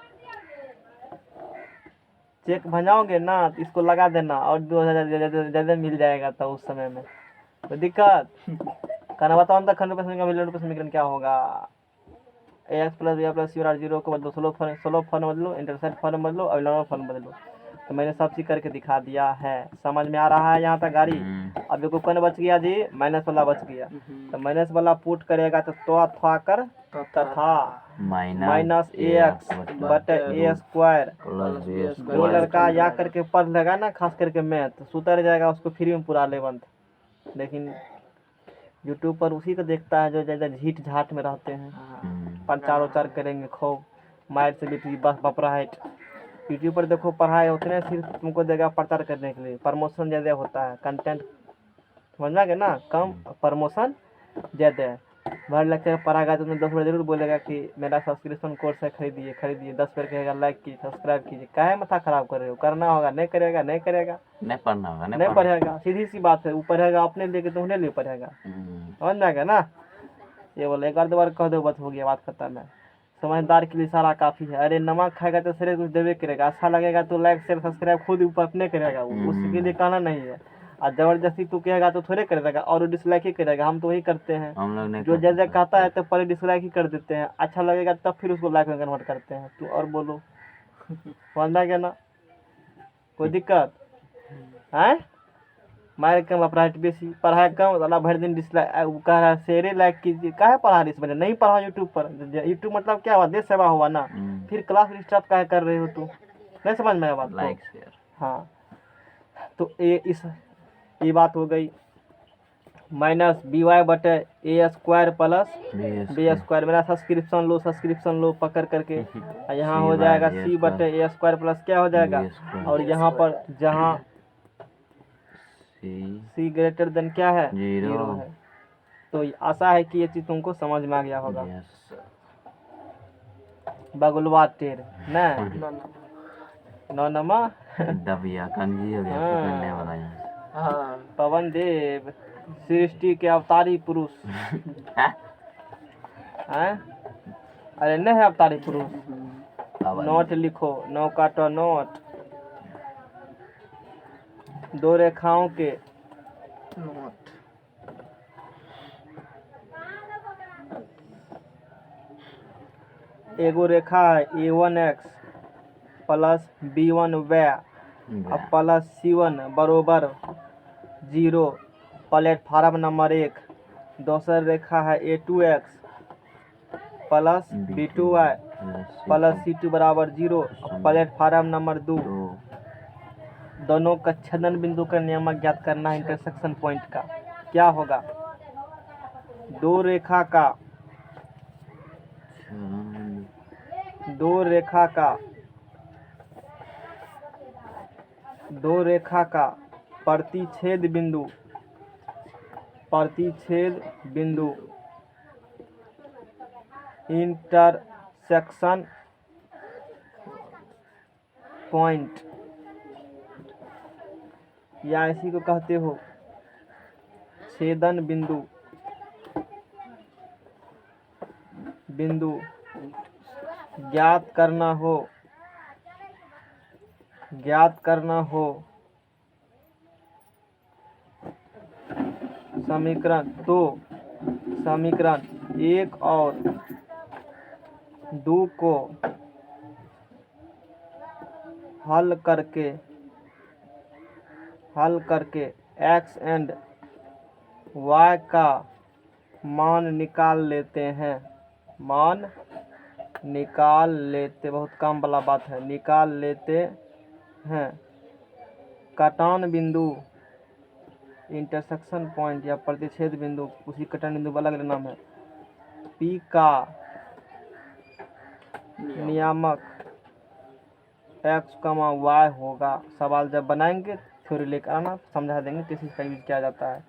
चेक भजाओगे ना तो इसको लगा देना, और 2000 ज़्यादा मिल जाएगा तो उस समय में तो दिक्कत कहना। बताओ ना, खंड रुपये समीकरण क्या होगा, ए एक्स प्लस बी प्लस सी और 0 को बदलो, सोलो फॉर्म बदलो, इंटरसेप्ट फॉर्म बदलो, अविलंब फॉर्म बदलो। तो मैंने सब चीज करके दिखा दिया है, समझ में आ रहा है यहाँ तक गाड़ी। अब देखो कौन बच गया जी, माइनस वाला बच गया। तो माइनस वाला पुट करेगा तो था कर तथा माइनस ए एक्स बटे ए स्क्वायर, जो लड़का या करके पढ़ लेगा ना, खास करके मैथ सुतर जाएगा, उसको फ्री में पूरा 11th। लेकिन यूट्यूब पर उसी को देखता है जो ज़्यादा झीठ झाट में रहते हैं, प्रचार उचार करेंगे खूब, माइर से बेटी बस बपराहट। यूट्यूब पर देखो पढ़ाई उतने सिर्फ तुमको देगा प्रचार करने के लिए, प्रमोशन ज़्यादा होता है, कंटेंट समझ में आ गया ना, कम प्रमोशन ज़्यादा है। भर लेक्चर पढ़ाएगा तो तुम्हें 10 बार जरूर बोलेगा कि मेरा सब्सक्रिप्शन कोर्स है, खरीदिए खरीदिए, 10 बार कहेगा लाइक कीजिए सब्सक्राइब कीजिए। काहे माथा खराब कर रहे हो, करना होगा, नहीं करेगा नहीं करेगा, नहीं पढ़ना होगा, नहीं पढ़ेगा, सीधी सी बात है। वो पढ़ेगा अपने लिए कि तुम्हारे लिए पढ़ेगा, समझ में आ गया ना। ये बोले एक बार 2 बार कह दो बस हो गया, बात खत्म है। समझदार के लिए सारा काफ़ी है। अरे नमक खाएगा तो शरीर कुछ देवे करेगा, अच्छा लगेगा तो लाइक शेयर सब्सक्राइब खुद ऊपर अपने करेगा, वो उसके लिए कहना नहीं है। और जबरदस्ती तू कहेगा तो थोड़े कर देगा, और डिसलाइक ही करेगा, हम तो वही करते हैं। हम लोग नहीं जो जैसे कहता है तो पहले डिसलाइक ही कर देते हैं, अच्छा लगेगा तब फिर उसको लाइक में कन्वर्ट करते हैं। तू और बोलो, समझना क्या ना, कोई दिक्कत है। मारे कम अपराध बेसी, पढ़ाई कम साला भर दिन डिसलाइक कह रहा है, शेरे लाइक कीजिए, काहे पढ़ा रही इस बने, नहीं पढ़ा यूट्यूब पर। यूट्यूब मतलब क्या हुआ, देश सेवा हुआ ना, फिर क्लास डिस्टर्ब काहे कर रहे हो तू, नहीं समझ में आया बात लाइक शेयर। हाँ, तो ये बात हो गई। माइनस बी वाई बटे ए स्क्वायर प्लस बी स्क्वायर, मेरा सब्सक्रिप्शन लो पकड़ करके। यहाँ हो जाएगा सी बटे ए स्क्वायर प्लस क्या हो जाएगा, और यहाँ पर जहाँ सी ग्रेटर देन क्या है 0 है। तो आशा है कि ये चीज़ तुमको समझ में आ गया होगा। बगुलवा टेढ़ न ना ना नौ नमा दबिया कंघी हो गया हाँ। पकड़ने वाला यहाँ से। हाँ पवन देव सृष्टि के अवतारी पुरुष हैं? हैं अरे नहीं है अवतारी पुरुष पवन नोट लिखो नौ काटो नोट दो रेखाओं के नोट एगो रेखा है A1x प्लस B1 y अब प्लस C1 बरोबर 0 प्लेटफार्म नंबर 1 दूसर रेखा है A2x plus B2y plus C2 बराबर 0 प्लेटफार्म नंबर 2 तो दोनों का छेदन बिंदु का नियमक ज्ञात करना है इंटरसेक्शन पॉइंट का क्या होगा दो रेखा का दो रेखा का प्रतिच्छेद बिंदु इंटरसेक्शन पॉइंट या इसी को कहते हो छेदन बिंदु ज्ञात करना हो समीकरण 1 और 2 को हल करके x एंड y का मान निकाल लेते बहुत कम वाला बात है निकाल लेते हैं कटान बिंदु इंटरसेक्शन पॉइंट या प्रतिच्छेद बिंदु उसी कटान बिंदु का अलग नाम है P का नियामक x, y होगा। सवाल जब बनाएंगे थ्योरी लेकर आना समझा देंगे किस चीज़ का यूज किया जाता है।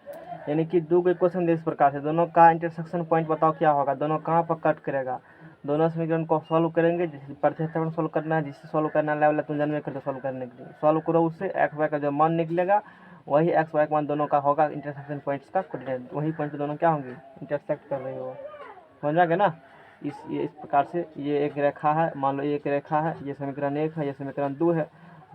यानी कि दो के क्वेश्चन दे इस प्रकार से दोनों का इंटरसेक्शन पॉइंट बताओ क्या होगा दोनों कहाँ पर कट करेगा दोनों समीकरण को सॉल्व करेंगे जिस प्रतिस्थापन सॉल्व करना है जिससे सॉल्व करना है लेवल तुम जानवे करते सॉल्व करने के लिए सॉल्व करो उससे एक्स वाई का जो मान निकलेगा वही एक्स वाई का मान दोनों का होगा इंटरसेक्शन पॉइंट्स का कोऑर्डिनेट वही पॉइंट दोनों क्या होंगे इंटरसेक्ट कर रही हो समझ में आ गया ना। इस प्रकार से ये एक रेखा है मान लो ये एक रेखा है ये समीकरण 1 है ये समीकरण 2 है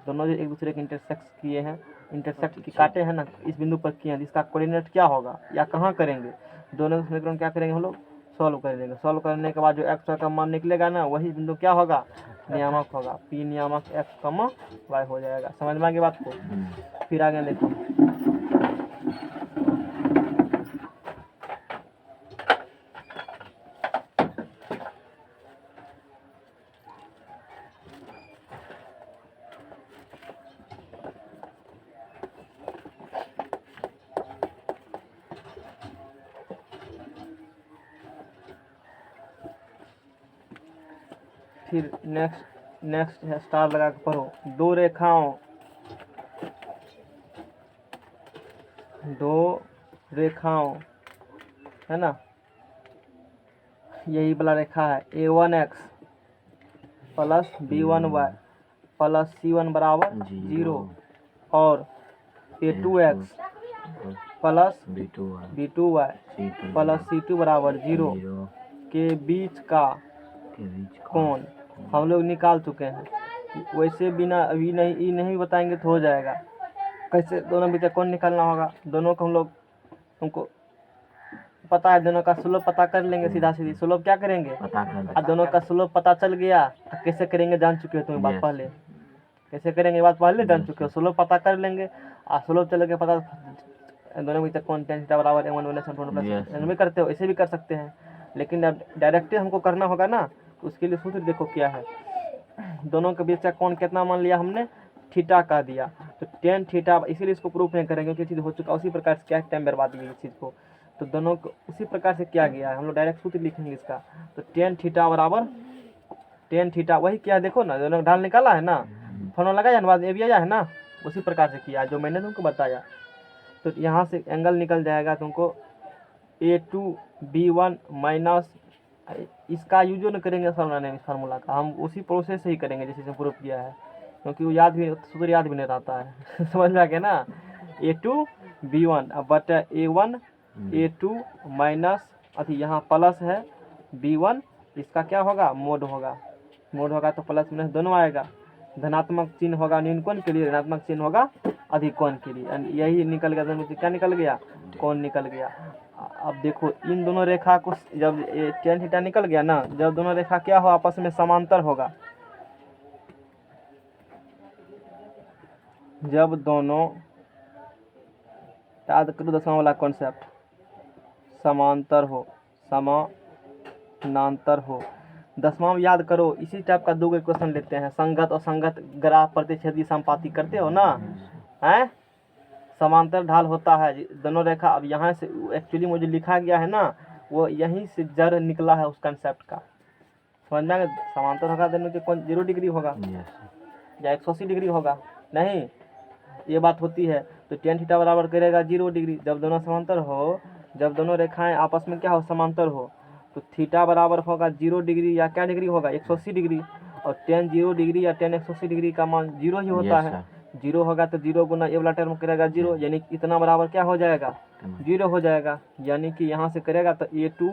दोनों जो एक दूसरे के इंटरसेक्ट किए हैं इंटरसेक्ट की काटे हैं ना इस बिंदु पर किए हैं इसका कोऑर्डिनेट क्या होगा या कहाँ करेंगे दोनों समीकरण क्या करेंगे हम लोग सॉल्व कर देंगे सॉल्व करने के बाद जो एक्स वाई का मान निकलेगा ना वही बिंदु क्या होगा नियामक होगा पी नियामक एक्स वाई हो जाएगा। समझ में आ गई बात को। फिर आगे देखो फिर नेक्स्ट है स्टार लगा के पढ़ो दो रेखाओं है ना यही वाला रेखा है A1x plus B1y plus C1 बराबर 0 और A2x plus B2y plus C2 बराबर 0 के बीच का कोण हम लोग निकाल चुके हैं। वैसे बिना अभी नहीं बताएंगे तो हो जाएगा कैसे दोनों बीच का कोण निकालना होगा दोनों को हम लोग तुमको पता है दोनों का स्लोप पता कर लेंगे सीधा सीधी स्लोप क्या करेंगे दोनों का स्लोप पता चल गया तो कैसे करेंगे जान चुके हो तुम बात पहले कैसे करेंगे बात पहले जान चुके हो स्लोप पता कर लेंगे और स्लोप चल के पता दोनों बीच का कोण tan थीटा बराबर m1 माइनस m2 प्लस भी करते हो ऐसे भी कर सकते हैं लेकिन अब डायरेक्टली हमको करना होगा ना उसके लिए सूत्र देखो क्या है दोनों के बीच का कोण कितना मान लिया हमने थीटा का दिया तो tan थीटा इसीलिए इसको प्रूफ नहीं करेंगे क्योंकि चीज़ हो चुका उसी प्रकार से क्या टाइम बर्बाद की इस चीज़ को तो दोनों को उसी प्रकार से किया गया है हम लोग डायरेक्ट सूत्र लिखेंगे इसका तो tan थीटा बराबर tan थीटा वही क्या देखो ना दोनों ढाल निकाला है ना फॉर्मूला लगाया ना बाद ए भी आया है ना उसी प्रकार से किया जो मैंने तुमको बताया तो यहाँ से एंगल निकल जाएगा तुमको A2B1 माइनस इसका यूज नहीं करेंगे सर बनाने में, इस फार्मूला का हम उसी प्रोसेस से ही करेंगे जैसे प्रूव किया है, क्योंकि वो सूत्र याद भी नहीं रहता है समझ में आ गया ना। A2 B1 अब बटा A1 A2 माइनस अथी यहाँ प्लस है B1, इसका क्या होगा मोड होगा तो प्लस माइनस दोनों आएगा, धनात्मक चिन्ह होगा न्यून कोण के लिए, ऋणात्मक चिन्ह होगा अधिक कोण के लिए, यही निकल गया दोनों में क्या निकल गया, कोण निकल गया। अब देखो इन दोनों रेखा को जब tan थीटा निकल गया ना, जब दोनों रेखा क्या हो आपस में समांतर होगा, जब दोनों याद करो 10वां वाला कॉन्सेप्ट, समांतर हो समानांतर हो। 10वां में याद करो इसी टाइप का दो क्वेश्चन लेते हैं, संगत और संगत ग्राफ प्रतिच्छेदी संपाती करते हो ना, हैं समांतर ढाल होता है दोनों रेखा। अब यहाँ से एक्चुअली मुझे लिखा गया है ना, वो यहीं से जड़ निकला है उस कंसेप्ट का, समझ में। समांतर होगा दोनों के कौन 0 डिग्री होगा या 180 डिग्री होगा, नहीं ये बात होती है। तो tan थीटा बराबर करेगा 0 डिग्री, जब दोनों समांतर हो, जब दोनों रेखाएं आपस में क्या हो समांतर हो, तो थीटा बराबर होगा 0 डिग्री या क्या डिग्री होगा 180 डिग्री, और tan 0 डिग्री या tan 180 डिग्री का मान 0 ही होता है। 0 होगा तो 0 गुना ये वाला टर्म करेगा 0, यानी कि इतना बराबर क्या हो जाएगा 0 हो जाएगा, यानी कि यहाँ से करेगा तो A2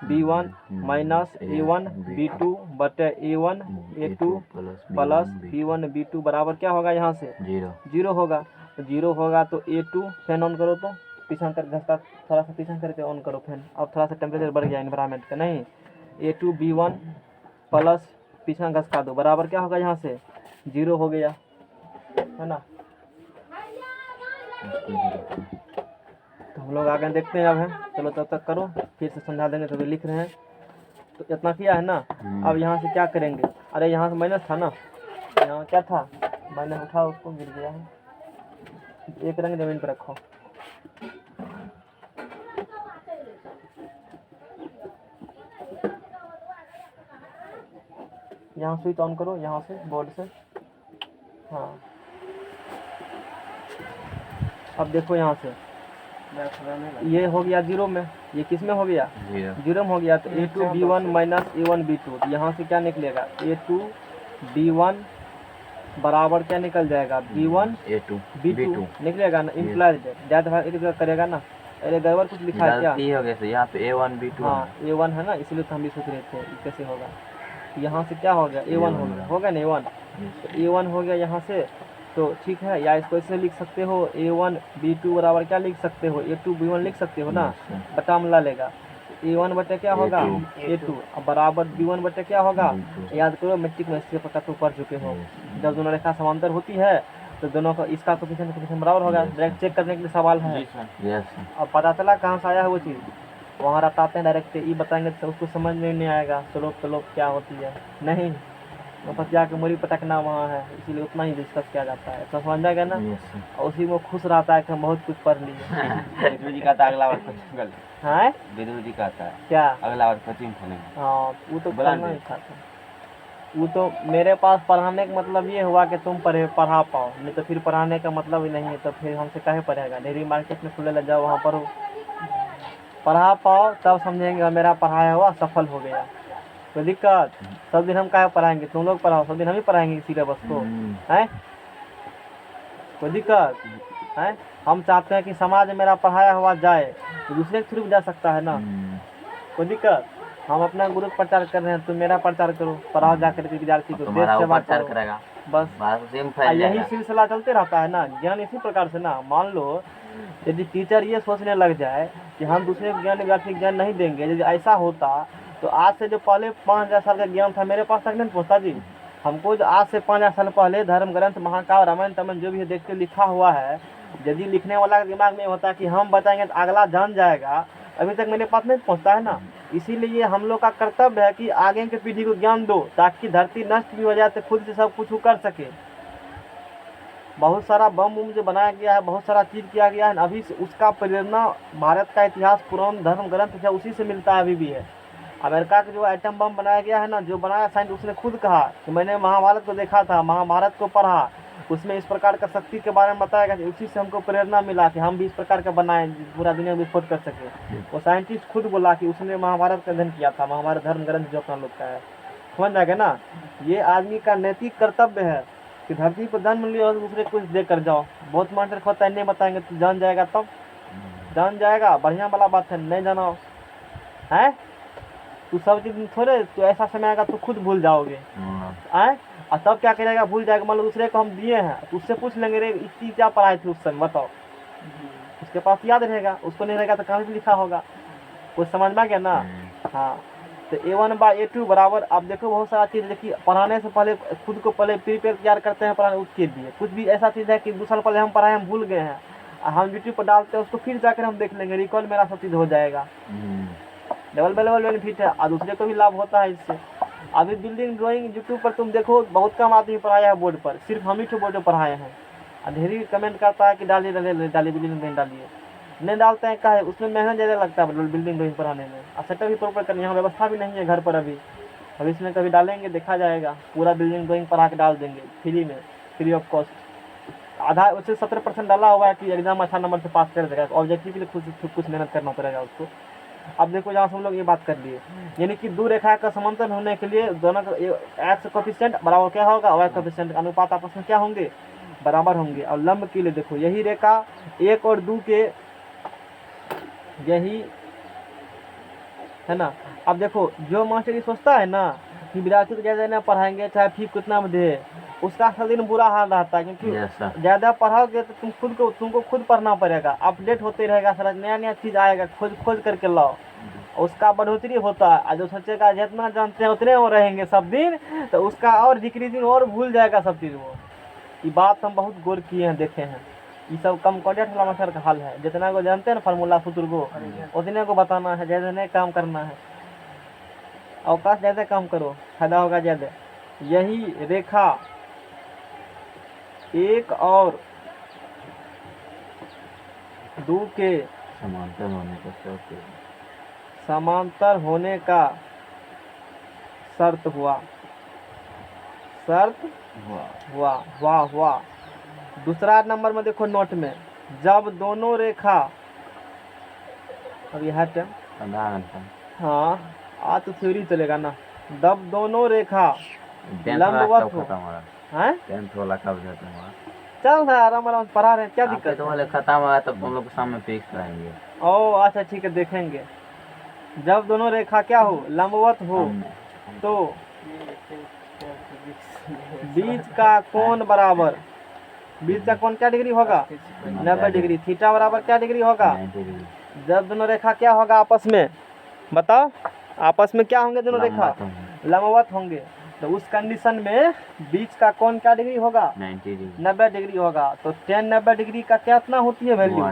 B1 minus A1 B2 बटे A1 A2 plus B1 B2 बराबर क्या होगा यहाँ से 0 होगा। तो 0 होगा तो A2 फैन ऑन करो, तो पीछा कर घसता थोड़ा सा पीछा करके ऑन करो फैन, अब थोड़ा सा टेम्परेचर बढ़ गया इन्वायरमेंट का, नहीं A2 B1 प्लस पीछा घसका दो बराबर क्या होगा यहाँ से 0 हो गया, है ना। तो हम लोग आगे देखते हैं अब है, चलो तब तक करो फिर से समझा देंगे, तो भी लिख रहे हैं। तो इतना किया है ना, अब यहाँ से क्या करेंगे, अरे यहाँ से माइनस था ना, यहाँ क्या था माइनस, उठाओ उसको, गिर गया है, एक रंग जमीन पर रखो। यहाँ स्विच ऑन करो यहाँ से बोर्ड से, हाँ अब देखो यहाँ से ये हो गया 0 में, ये किस में हो गया 0 में हो गया। तो A2 B1 minus A1 B2, यहाँ से क्या निकलेगा A2 B1 बराबर क्या निकल जाएगा B1 A2 B2 निकलेगा ना, इम्प्लाइज ज़्यादा एक जगह करेगा ना, अरे गड़बड़ कुछ लिखा है क्या, हो गया सर यहाँ पे A1 B2, हाँ A1 है ना, इसलिए तो हम भी सोच रहे थे कैसे होगा। यहाँ से क्या हो गया A1 होगा ना A1, तो A1 हो गया यहाँ से, तो ठीक है, या इसको ऐसे लिख सकते हो A1 B2 बराबर क्या लिख सकते हो A2 B1 लिख सकते हो ना, बटा मिला लेगा A1 बटे क्या होगा A2 अब बराबर B1 बटे क्या होगा, याद करो मैट्रिक में इसके पक्का तो पढ़ चुके हो, जब दोनों रेखा समांतर होती है तो दोनों का इसका कोएफिशिएंट बराबर होगा, डायरेक्ट चेक करने के लिए सवाल है। अब पता चला कहाँ से आया है वो चीज़, वहाँ रटाते हैं डायरेक्ट, ये बताएंगे तो उसको समझ में नहीं आएगा स्लोप क्या होती है, नहीं बस जाके मूरी पटकना वहाँ है, इसीलिए उतना ही डिस्कस किया जाता है, तो समझ गया ना। और उसी में खुश रहता है कि हम बहुत कुछ पढ़ लिए। विदु जी का था अगला बार कोचिंग कर, हाँ विदु जी का था क्या, अगला बार कोचिंग खोलेंगे। हाँ वो तो करना ही था, वो तो मेरे पास पढ़ाने का मतलब ये हुआ कि तुम पढ़ा पाओ, नहीं तो फिर पढ़ाने का मतलब ही नहीं है, तो फिर हमसे काहे पढ़ेगा, डेयरी मार्केट में खुले लग जाओ वहाँ पढ़ो, पढ़ा पाओ तब समझेंगे मेरा पढ़ाया हुआ सफल हो गया। कोई दिक्कत, सब दिन हम काहे पढ़ाएंगे, तुम लोग पढ़ाओ, सब दिन हम ही पढ़ाएंगे सिलेबस को, हैं कोई दिक्कत है। हम चाहते हैं कि समाज में मेरा पढ़ाया हुआ जाए, तो दूसरे के थ्रू भी जा सकता है ना, कोई दिक्कत। हम अपना गुरु प्रचार कर रहे हैं, तुम मेरा प्रचार करो, पढ़ाओ जाकर के विद्यार्थी को, देश सेवा करेगा, बस यही सिलसिला चलते रहता है ना। ज्ञान इसी प्रकार से ना, मान लो यदि टीचर ये सोचने लग जाए कि हम दूसरे ज्ञान विद्यार्थी को ज्ञान नहीं देंगे, यदि ऐसा होता तो आज से जो पहले 5000 साल का ज्ञान था मेरे पास तक नहीं पहुँचता जी। हमको जो आज से 5000 साल पहले धर्म ग्रंथ महाकाव्य रामायण तमन जो भी है देख के लिखा हुआ है, यदि लिखने वाला के दिमाग में होता कि हम बताएंगे तो अगला जान जाएगा, अभी तक मेरे पास नहीं पहुँचता है ना। इसीलिए हम लोग का कर्तव्य है कि आगे की पीढ़ी को ज्ञान दो, ताकि धरती नष्ट भी हो जाए तो खुद से सब कुछ कर सके। बहुत सारा बम जो बनाया गया है, बहुत सारा चीज़ किया गया है, अभी से उसका प्रेरणा भारत का इतिहास पुरान धर्म ग्रंथ है उसी से मिलता है, अभी भी है। अमेरिका का जो एटम बम बनाया गया है ना, जो बनाया साइंस उसने खुद कहा कि मैंने महाभारत को देखा था, महाभारत को पढ़ा, उसमें इस प्रकार का शक्ति के बारे में बताया गया, उसी से हमको प्रेरणा मिला कि हम भी इस प्रकार का बनाएं पूरा दुनिया में विस्फोट कर सके। वो साइंटिस्ट खुद बोला कि उसने महाभारत का अध्ययन किया था, महाभारत धर्म ग्रंथ जो अपना लोग का है, समझ जाएगा ना। ये आदमी का नैतिक कर्तव्य है कि धरती पर जन्म लियो और दूसरे को कुछ दे कर जाओ। बहुत मास्टर होता है, नहीं बताएंगे तो जान जाएगा, तब जान जाएगा, बढ़िया वाला बात है, नहीं जाना है तू सब चीज थोड़े, तो ऐसा समय आएगा तो खुद भूल जाओगे आए, और तब क्या करेगा, भूल जाएगा। मान लो दूसरे को हम दिए हैं तो उससे पूछ लेंगे रे इतनी क्या पढ़ाई थी उस समय बताओ, उसके पास याद रहेगा, उसको नहीं रहेगा तो कहाँ भी लिखा होगा, कुछ समझ में आ गया ना। हाँ, तो A1/A2 बराबर, आप देखो बहुत सारा चीज़ देखिए, पढ़ाने से पहले खुद को पहले प्रिपेयर तैयार करते हैं पढ़ाने उसके लिए। कुछ भी ऐसा चीज़ है कि 2 साल पहले हम पढ़ाए, हम भूल गए हैं, हम यूट्यूब पर डालते हैं उसको, फिर जाकर हम देख लेंगे, रिकॉल मेरा सब चीज़ हो जाएगा। डबल बेनिफिट है, और दूसरे को भी लाभ होता है इससे। अभी बिल्डिंग ड्राइंग यूट्यूब पर तुम देखो, बहुत कम आदमी पढ़ाया है बोर्ड पर, सिर्फ हम ही तो बोर्ड पर पढ़ाए हैं। अंधेरी कमेंट करता है कि डालिए डालिए बिल्डिंग ड्राइंग डालिए, नहीं डालते हैं, क्या है उसमें मेहनत ज़्यादा लगता है बिल्डिंग ड्राइंग पढ़ाने में, और सेटअप भी प्रॉपर करनी, यहाँ व्यवस्था भी नहीं है घर पर अभी। अब इसमें कभी डालेंगे, देखा जाएगा, पूरा बिल्डिंग ड्राइंग पढ़ा के डाल देंगे फ्री में, फ्री ऑफ कॉस्ट। आधा उससे 70% डाला हुआ है कि एग्जाम अच्छा नंबर से पास कर देगा, ऑब्जेक्टिव के लिए कुछ मेहनत करना पड़ेगा उसको। अब देखो जहाँ से हम लोग ये बात कर लिए, यानी कि दो रेखा का समांतर होने के लिए दोनों का एक्स कोफिशिएंट बराबर क्या होगा, वाई कोफिशिएंट का अनुपात आपस में क्या होंगे, बराबर होंगे। और लंब के लिए देखो, यही रेखा 1 और 2 के, यही है ना। अब देखो जो मास्टर ये सोचता है ना कि विद्यार्थी को ज़्यादा ना पढ़ाएंगे चाहे फीस कितना में दे, उसका हर दिन बुरा हाल रहता है, क्योंकि ज़्यादा पढ़ाओगे तो तुमको खुद पढ़ना पड़ेगा, अपडेट होते रहेगा, सारा नया चीज़ आएगा, खोज करके लाओ, उसका बढ़ोतरी होता है। और जो सोचेगा जितना जानते हैं उतने वो रहेंगे सब दिन, तो उसका और डिक्रीजिंग और भूल जाएगा सब चीज़ वो। ये बात हम बहुत गौर किए हैं, देखे हैं, ये सब कम कॉन्टेक्ट वाला मास्टर का हाल है। जितना को जानते हैं ना फार्मूला सूत्र को, उतने को बताना है, ज़्यादा नहीं काम करना है, अवकाश ज़्यादा काम करो, फायदा होगा ज़्यादा। यही रेखा 1 और 2 के समांतर होने का शर्त हुआ, हुआ। दूसरा नंबर में देखो नोट में, जब दोनों रेखा, अभी है टाइम, हाँ आज तो थ्योरी चलेगा ना, जब दोनों रेखा लंबवत हो, चल रहा है आराम पढ़ा रहे हैं, क्या दिक्कत है, खत्म हुआ तो हम लोग सामने फिक्स कराएंगे। ओ अच्छा ठीक है, देखेंगे। जब दोनों रेखा क्या हो, लंबवत हो, तो बीच का कोण बराबर, बीच का कोण क्या डिग्री होगा, 90 डिग्री। थीटा बराबर क्या डिग्री होगा, जब दोनों रेखा क्या होगा आपस में, बताओ आपस में क्या होंगे, दोनों रेखा लंबवत होंगे, तो उस कंडीशन में बीच का कोण क्या डिग्री होगा, 90 डिग्री होगा। तो 10 90 डिग्री का कितना होती है वैल्यू,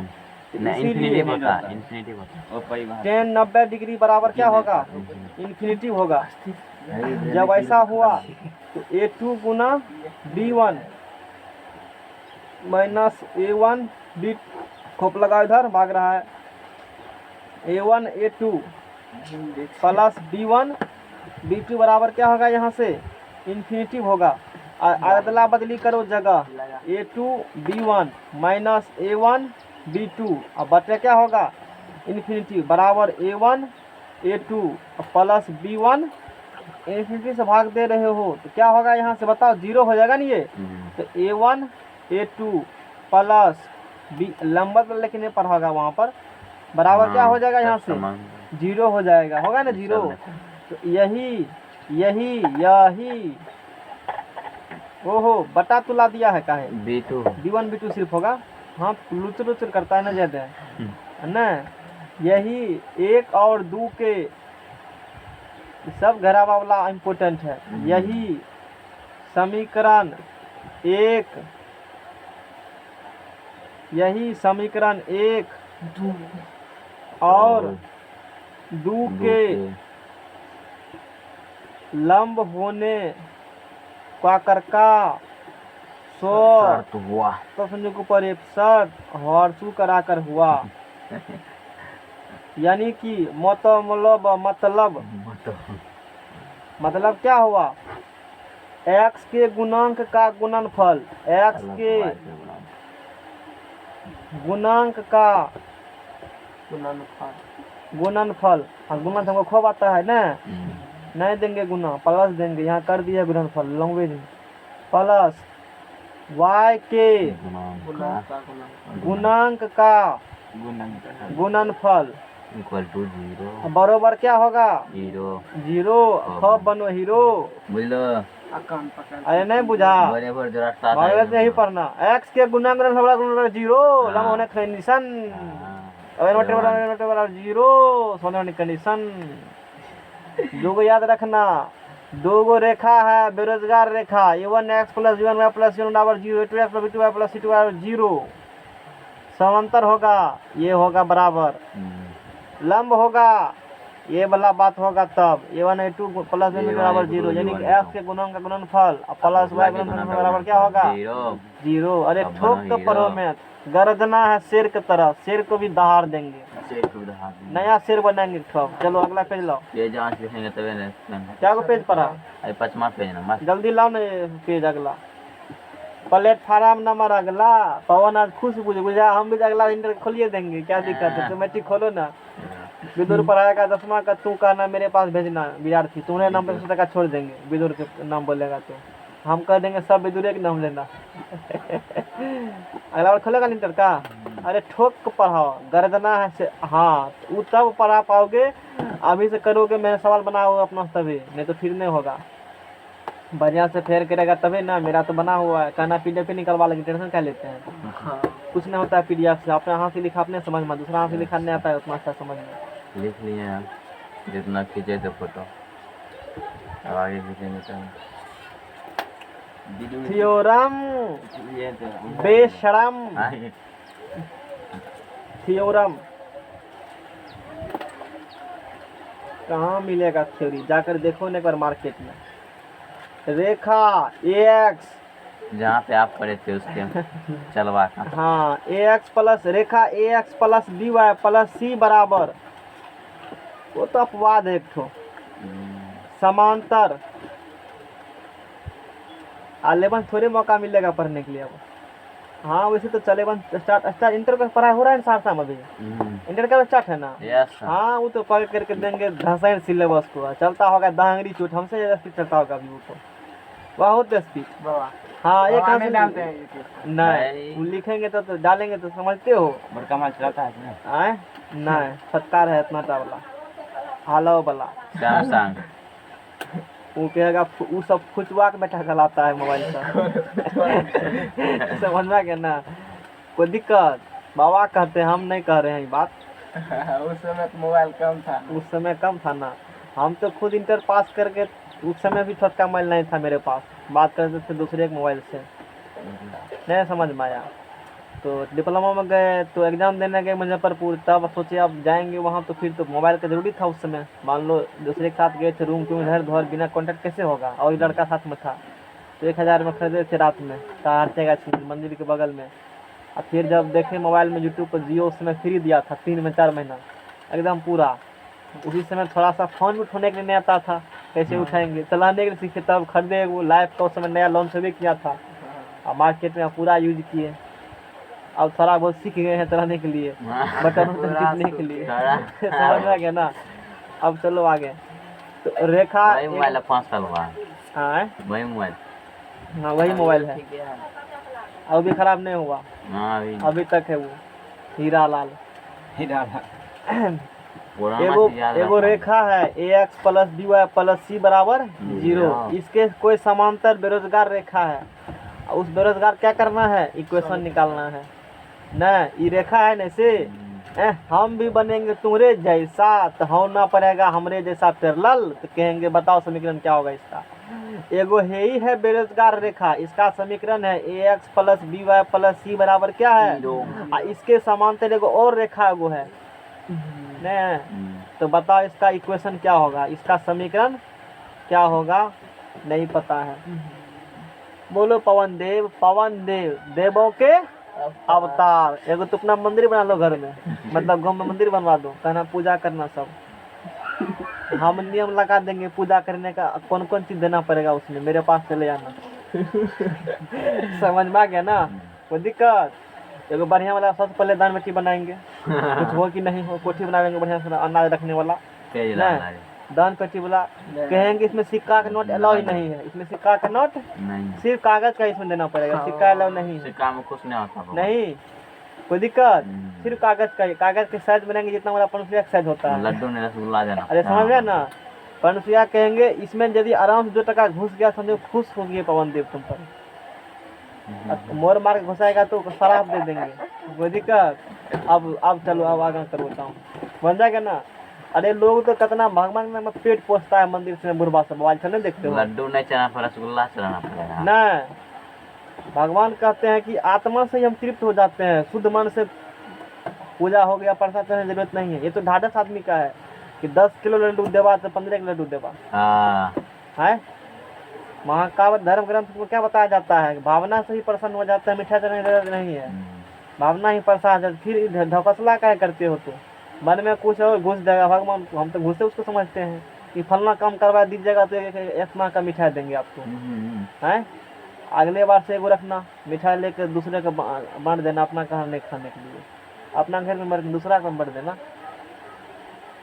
इसीलिए 10 90 डिग्री बराबर क्या होगा, इन्फिनिटी होगा। जब ऐसा हुआ तो A2 गुना B1 माइनस A1 B, खोप लगा इधर भाग रहा है, A1 A2 plus B1 B2 बराबर क्या होगा, यहाँ से इन्फिनिटी होगा। अदला बदली करो जगह, A2 B1 minus A1 B2, अब बचा क्या होगा, इन्फिनिटी बराबर A1 A2 plus B1, infinity से भाग दे रहे हो तो क्या होगा, यहाँ से बताओ, 0 हो जाएगा नहीं ये, तो A1 A2 प्लस B लंबा लेकिन पर होगा वहाँ पर, बराबर क्या हो जाएगा, यहाँ से 0 हो जाएगा, होगा ना 0। तो यही ओहो बटा तुला दिया है, काहे B1 B2 सिर्फ होगा, हाँ लुचर करता है ना ज़्यादा है ना। यही 1 और 2 के सब घरा वाला इम्पोर्टेंट है। यही समीकरण 1 और 2 के लंब होने का करका शर्त हुआ, तो समझो के ऊपर एक शर्त हर्षु कराकर हुआ, यानी कि मतलब क्या हुआ, x के गुणांक का गुणनफल, x के गुणांक का गुणनफल। हाँ, गुणन हमको खूब आता है ना, नहीं देंगे गुना, प्लस देंगे, यहाँ कर दिया गुणनफल लैंग्वेज में, प्लस y के गुणांक का गुणनफल इक्वल टू 0 बरोबर क्या होगा 0 जीरो। खूब बनो हीरो। बोलो अरे नहीं बुझा, बराबर जोड़ता भागवत में यही पढ़ना, x के गुणांक गुणनफल जीरो, लम होने कंडीशन, जीरो सोने वाली कंडीशन। दो याद रखना, दो गो रेखा है बेरोजगार रेखा, a1 x plus b1 y plus c1 बराबर 0, a2 x plus b2 y plus c2 बराबर 0। समांतर होगा, ये होगा बराबर, लंब होगा, ये वाला बात होगा तब a1 a2 प्लस b2 बराबर 0, यानी कि x के गुणांक का गुणनफल और प्लस y के गुणनफल बराबर क्या होगा 0। अरे ठोक तो पढ़ो में, गर्जना है शेर की तरह, शेर को भी दहाड़ देंगे, नया शेर बनाएंगे ठोक। चलो अगला पेज लाओ, ये जांच लिखेंगे तबे ना। क्या को पेज पढ़ा, अरे 5वां पेज ना, जल्दी लाओ ना ये पेज अगला, प्लेटफार्म नंबर अगला। पवन आज खुश बुझा, हम भी अगला इंटर खोलिए देंगे, क्या दिक्कत है, तो मैट्रिक खोलो ना। विदुर पढ़ाएगा 10वां का, तू कहना मेरे पास भेजना विद्यार्थी, तुम्हारे नाम पे 100 टका छोड़ देंगे, विदुर के नाम बोलेगा तो हम कह देंगे सब विदुर के नाम लेना। अगला बार खोलेगा इंटर का। अरे ठोक के पढ़ाओ, गर्दना है से, हाँ वो तब पढ़ा पाओगे, अभी से करोगे, मैंने सवाल बनाओ अपना तभी, नहीं तो फिर नहीं होगा। बढ़िया से फेयर करेगा तभी ना, मेरा तो बना हुआ है, कहना पीडीएफ निकलवा लेंगे, टेंशन क्या लेते हैं। कुछ नहीं होता है पीडीएफ से, अपने हाथ से लिखा अपने समझ में, दूसरा हाथ से लिखा नहीं आता है उतना अच्छा समझ में। लिख लिए हैं जितना खींचे थे फोटो, अब आगे खींचेंगे तो थ्योरम बेशरम, थ्योरम कहाँ मिलेगा थ्योरी, जाकर देखो ना एक बार मार्केट में। रेखा ax, जहाँ पे आप पढ़े थे उसके चलवा का, हाँ ax plus Rekha ax plus by plus c बराबर, वो तो अपवाद है एक ठो, समांतर। अलेवन थोड़े मौका मिलेगा पढ़ने के लिए अब। हाँ वैसे तो चले बन स्टार्ट इंटर का पढ़ाई हो रहा है ना सहरसा में अभी, इंटर का स्टार्ट है ना। यस हाँ वो तो पढ़ करके देंगे धसाइन सिलेबस को, चलता होगा दांगरी चोट, हमसे ज्यादा स्पीड चलता होगा अभी वो तो, बहुत स्पीड। हाँ एक नहीं वो लिखेंगे तो डालेंगे तो समझते हो, बड़का माल चलाता है आए नहीं फटकार है इतना वाला, हालो वाला सैमसंग, वो कहेगा वो सब खुचवा के बैठा चलाता है मोबाइल से। समझ में गया ना, कोई दिक्कत, बाबा कहते हैं, हम नहीं कह रहे हैं ये बात। उस समय तो मोबाइल कम था, उस समय कम था ना, हम तो खुद इंटर पास करके, उस समय भी छोटा मोबाइल नहीं था मेरे पास, बात करते थे दूसरे के मोबाइल से, नहीं समझ में आया। तो डिप्लोमा में गए तो एग्ज़ाम देने गए मुजफ्फरपुर, तब सोचे अब जाएंगे वहाँ तो फिर तो मोबाइल का ज़रूरी था उस समय, मान लो दूसरे के साथ गए थे, रूम क्यों इधर उधर बिना कॉन्टैक्ट कैसे होगा, और लड़का साथ में था, तो 1000 में खरीदे थे रात में, सहारते का मंदिर के बगल में। और फिर जब देखे मोबाइल में यूट्यूब पर जियो उस समय फ्री दिया था 3 में 4 महीना एकदम पूरा, उसी समय थोड़ा सा फ़ोन भी उठाने के लिए नहीं आता था, कैसे उठाएंगे, चलाने के लिए सीखे, तब खरीदे, वो लाइव का उस समय नया लॉन्च भी किया था, और मार्केट में पूरा यूज किए, अब थोड़ा बहुत सीख गए हैं चलाने के लिए, बटन टिपने के लिए। समझ में आ गया ना, अब चलो आगे। तो रेखा वही मोबाइल 5 साल हुआ, हाँ वही मोबाइल, हाँ वही मोबाइल है, अब भी खराब नहीं हुआ, हाँ अभी तक है वो, हीरा लाल। पुराना एगो चीज़ याद एगो रखना। रेखा है ax plus by plus c बराबर 0, इसके कोई समांतर बेरोजगार रेखा है, उस बेरोजगार क्या करना है, इक्वेशन निकालना है न, ये रेखा है न से, हम भी बनेंगे तुम्हारे जैसा, तो होना पड़ेगा हमरे जैसा पैरेलल, तो कहेंगे बताओ समीकरण क्या होगा इसका। एगो है ही है बेरोजगार रेखा, इसका समीकरण है ax plus by plus c बराबर क्या है, इसके समांतर एगो और रेखा एगो है न, तो बताओ इसका इक्वेशन क्या होगा, इसका समीकरण क्या होगा, नहीं पता है। बोलो पवन देव, पवन देव देवों के अवतार। एगो तो अपना मंदिर बना लो घर में, मतलब गाँव में मंदिर बनवा दो, कहना पूजा करना सब। हम नियम लगा देंगे पूजा करने का, कौन कौन चीज देना पड़ेगा उसमें, मेरे पास चले जाना। समझ में आ गया ना? कोई दिक्कत? एगो बढ़िया वाला सबसे पहले दान बेटी बनाएंगे, कुछ हो कि नहीं हो, कोठी बनाएंगे बढ़िया से अनाज रखने वाला, तेज नहीं लाल दान पेटी वाला। कहेंगे इसमें सिक्का का नोट अलाउ ही नहीं है, इसमें सिक्का का नोट नहीं, सिर्फ कागज का इसमें देना पड़ेगा, सिक्का अलाउ नहीं है। सिक्का में कुछ नहीं होता बाबा। नहीं कोई दिक्कत? सिर्फ कागज का ही, कागज के साइज बनाएंगे जितना वाला पनसुइया का साइज होता है। लड्डू ने रसगुल्ला देना। अरे समझ गया ना? पनसुइया कहेंगे इसमें यदि आराम से 2 टका घुस गया समझो खुश हो गए पवन देव तुम पर, मोर मार के घुसाएगा तो शराब दे देंगे। कोई दिक्कत? अब चलो अब आगे करो काम बन जाएगा ना? अरे लोग तो कितना भगवान में पेट पोसता है मंदिर से, बुढ़वा सब मोबाइल से नहीं देखते हो? लड्डू नहीं चढ़ाना पर रसगुल्ला चढ़ाना पड़ेगा। नहीं भगवान कहते हैं कि आत्मा से ही हम तृप्त हो जाते हैं, शुद्ध मन से पूजा हो गया, प्रसाद चढ़ने की जरूरत नहीं है। ये तो ढाढ़स आदमी का है कि 10 किलो लड्डू देवा तो 15 किलो लड्डू देवा है। महाकाव्य धर्म ग्रंथ में क्या बताया जाता है? भावना से ही प्रसन्न हो जाता है, मिठाई चढ़ने की जरूरत नहीं है, भावना ही प्रसाद है। फिर ढकसला क्या करते हो? तो मन में कुछ और घुस जाएगा, भगवान हम तो घुसे उसको समझते हैं कि फलना काम करवा दीजिएगा तो एक माह का मिठाई देंगे आपको, हैं? अगले बार से एगो रखना मिठाई लेकर दूसरे को बांट देना, अपना कहा नहीं खाने के लिए, अपना घर में मर दूसरा को बांट देना,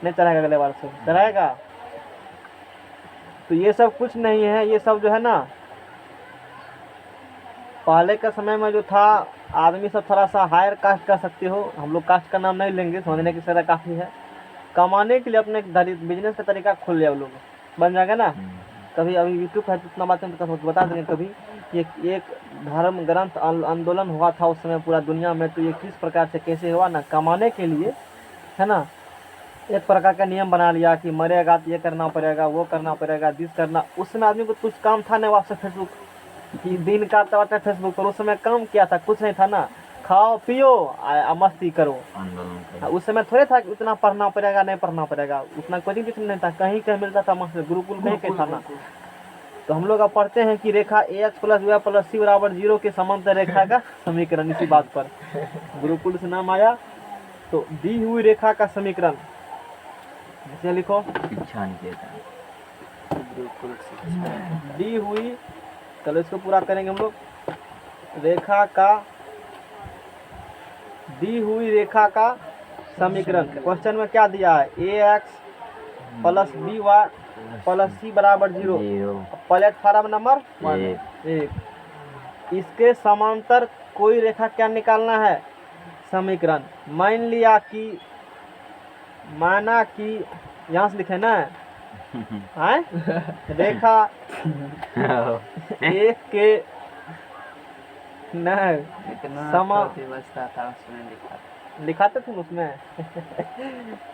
नहीं चढ़ाएगा अगले बार से चढ़ाएगा। तो ये सब कुछ नहीं है, ये सब जो है ना पहले के समय में जो था आदमी सब थोड़ा सा हायर कास्ट कर सकते हो, हम लोग कास्ट का नाम नहीं लेंगे, समझने की सजा काफ़ी है। कमाने के लिए अपने बिजनेस का तरीका खोल लिया वो लोग, बन जाएगा ना? कभी अभी यूट्यूब है इतना बात तो बता देंगे कभी। एक धर्म ग्रंथ आंदोलन हुआ था उस समय पूरा दुनिया में, तो ये किस प्रकार से कैसे हुआ ना, कमाने के लिए है ना, एक प्रकार का नियम बना लिया कि मरेगा तो ये करना पड़ेगा, वो करना पड़ेगा, दिस करना। उस समय आदमी को कुछ काम था नहीं, वापस फेसबुक कि दिन काटता वाटता फेसबुक पर, उस समय काम किया था, कुछ नहीं था ना, खाओ पियो मस्ती करो। उस समय थोड़े था कि उतना पढ़ना पड़ेगा नहीं पढ़ना पड़ेगा, उतना कोचिंग ट्यूशन नहीं था, कहीं कहीं मिलता था मस्त, गुरुकुल में कहीं था ना। तो हम लोग अब पढ़ते हैं कि रेखा ax + y + c = 0 के समांतर रेखा का समीकरण, इसी बात पर गुरुकुल से नाम आया। तो दी हुई रेखा का समीकरण इसे लिखो, शिक्षा निकेतन दी हुई, चलो इसको पूरा करेंगे हम लोग। रेखा का, दी हुई रेखा का समीकरण, क्वेश्चन में क्या दिया है? ax + by + c = 0, platform number 1। इसके समांतर कोई रेखा क्या निकालना है? समीकरण। मान लिया कि, माना कि यहाँ से लिखे ना है रेखा एक के लिखाते थे उसमें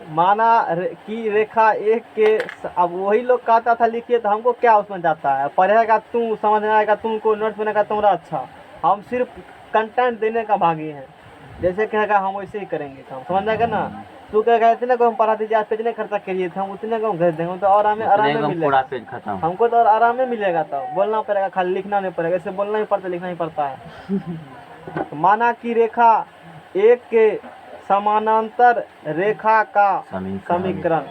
माना कि रेखा एक के, अब वही लोग कहता था लिखिए, तो हमको क्या उसमें जाता है, पढ़ेगा तू, समझ में आएगा तुमको, नोट्स बनेगा तुम्हारा अच्छा, हम सिर्फ कंटेंट देने का भागी हैं। जैसे कहेगा हम वैसे ही करेंगे काम, समझ जाएगा ना? तू कहेगा इतने को हम पढ़ा दीजिए, आज पेज नहीं खर्चा करिए थे, हम उतने को हम भेज देंगे, तो आराम में मिलेगा हमको, तो और आराम में मिलेगा। तो बोलना पड़ेगा, खाली लिखना नहीं पड़ेगा, ऐसे बोलना ही पड़ता लिखना ही पड़ता है। तो माना कि रेखा एक के समानांतर रेखा का समीकरण,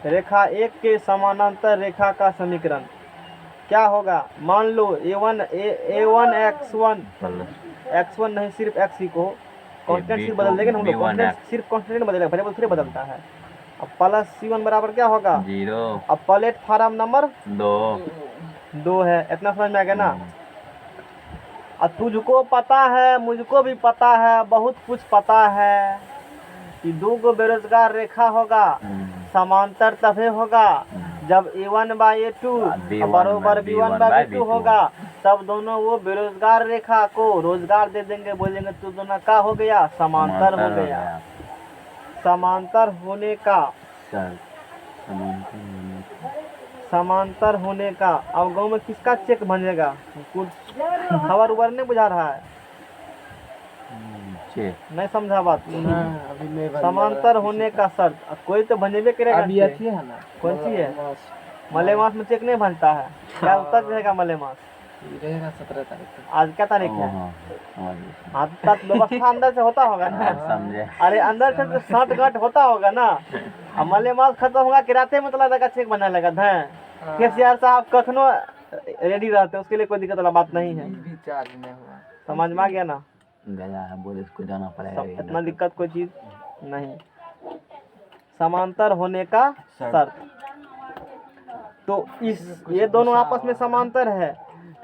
रेखा एक के समानांतर रेखा का समीकरण क्या होगा? मान लो a1 x1 नहीं, सिर्फ x ही को कांस्टेंट सिर्फ बदल देंगे हम लोग, कांस्टेंट सिर्फ कांस्टेंट बदलेगा, वेरिएबल थोड़ी बदलता है। अब प्लस c1 बराबर क्या होगा? 0। अब प्लेटफार्म नंबर 2 है, इतना समझ में आ गया ना? अब तुझको पता है, मुझको भी पता है, बहुत कुछ पता है कि 2 गो बेरोजगार रेखा होगा, समांतर तभी होगा जब a1/a2 बराबर b1/b2 होगा, तब दोनों वो बेरोजगार रेखा को रोजगार दे देंगे, बोलेंगे तो दोनों का हो गया? समांतर हो गया। समांतर होने का, समांतर होने का। अब गाँव में किसका चेक बनेगा? कुछ खबर उबर नहीं बुझा रहा है, नहीं समझा बात? अभी नहीं समांतर होने का शर्त कोई तो बनेबे करेगा। अभी है ना, कौन सी है? मलेमास में चेक नहीं बनता है क्या? उत्तर रहेगा मलेमास। ये रहेगा 17 तारीख को। आज क्या तारीख है? हाँ, समझ गए। हाँ तक व्यवस्था अंदर से होता होगा ना। समझे। अरे अंदर से तो 60 होता होगा ना। अब मलेमास खत्म होगा कि राते में तला चेक बना लगा था। केसीआर साहब कखनो रेडी रहते हैं, उसके लिए कोई दिक्कत वाला बात नहीं है। भी चार्ज नहीं हुआ। समझ में आ गया ना? गया है, बोले इसको जाना पड़ेगा। ये इतना दिक्कत कोई चीज नहीं। समांतर होने का शर्त, तो इस ये दोनों आपस में समांतर है।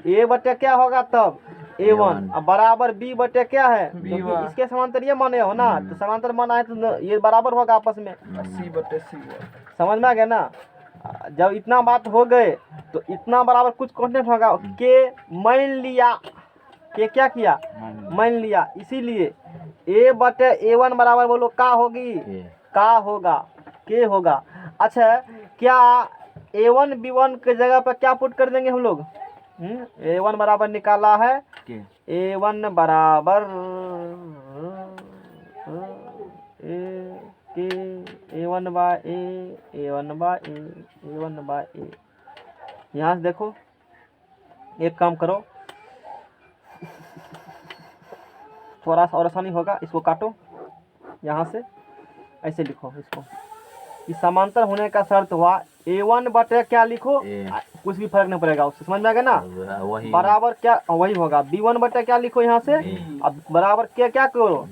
ए बटे क्या होगा तब? A1 अब बराबर B बटे क्या है? क्योंकि इसके समांतर ये माने हो ना, तो समांतर माना है तो ये बराबर होगा आपस में। C/C समझ में आ गया ना? जब इतना बात हो गए तो इतना बराबर कुछ कांस्टेंट होगा के मान लिया। के क्या किया? मान लिया। इसीलिए A बटे A1 बराबर बोलो का होगी? का होगा? के होगा। अच्छा क्या A1 B1 के जगह पर क्या पुट कर देंगे हम लोग? A1 बराबर निकाला है, A1 बराबर A1 bye A1 bye A1 bye A। यहाँ से देखो, एक काम करो, थोड़ा सा और आसानी होगा, इसको काटो यहाँ से, ऐसे लिखो इसको। इस समांतर होने का शर्त हुआ A1 बटे क्या लिखो, कुछ भी फर्क नहीं पड़ेगा उससे। समझ में आ गया ना? वही बराबर क्या वही होगा। B1 बटे क्या लिखो यहाँ से, अब बराबर क्या करो।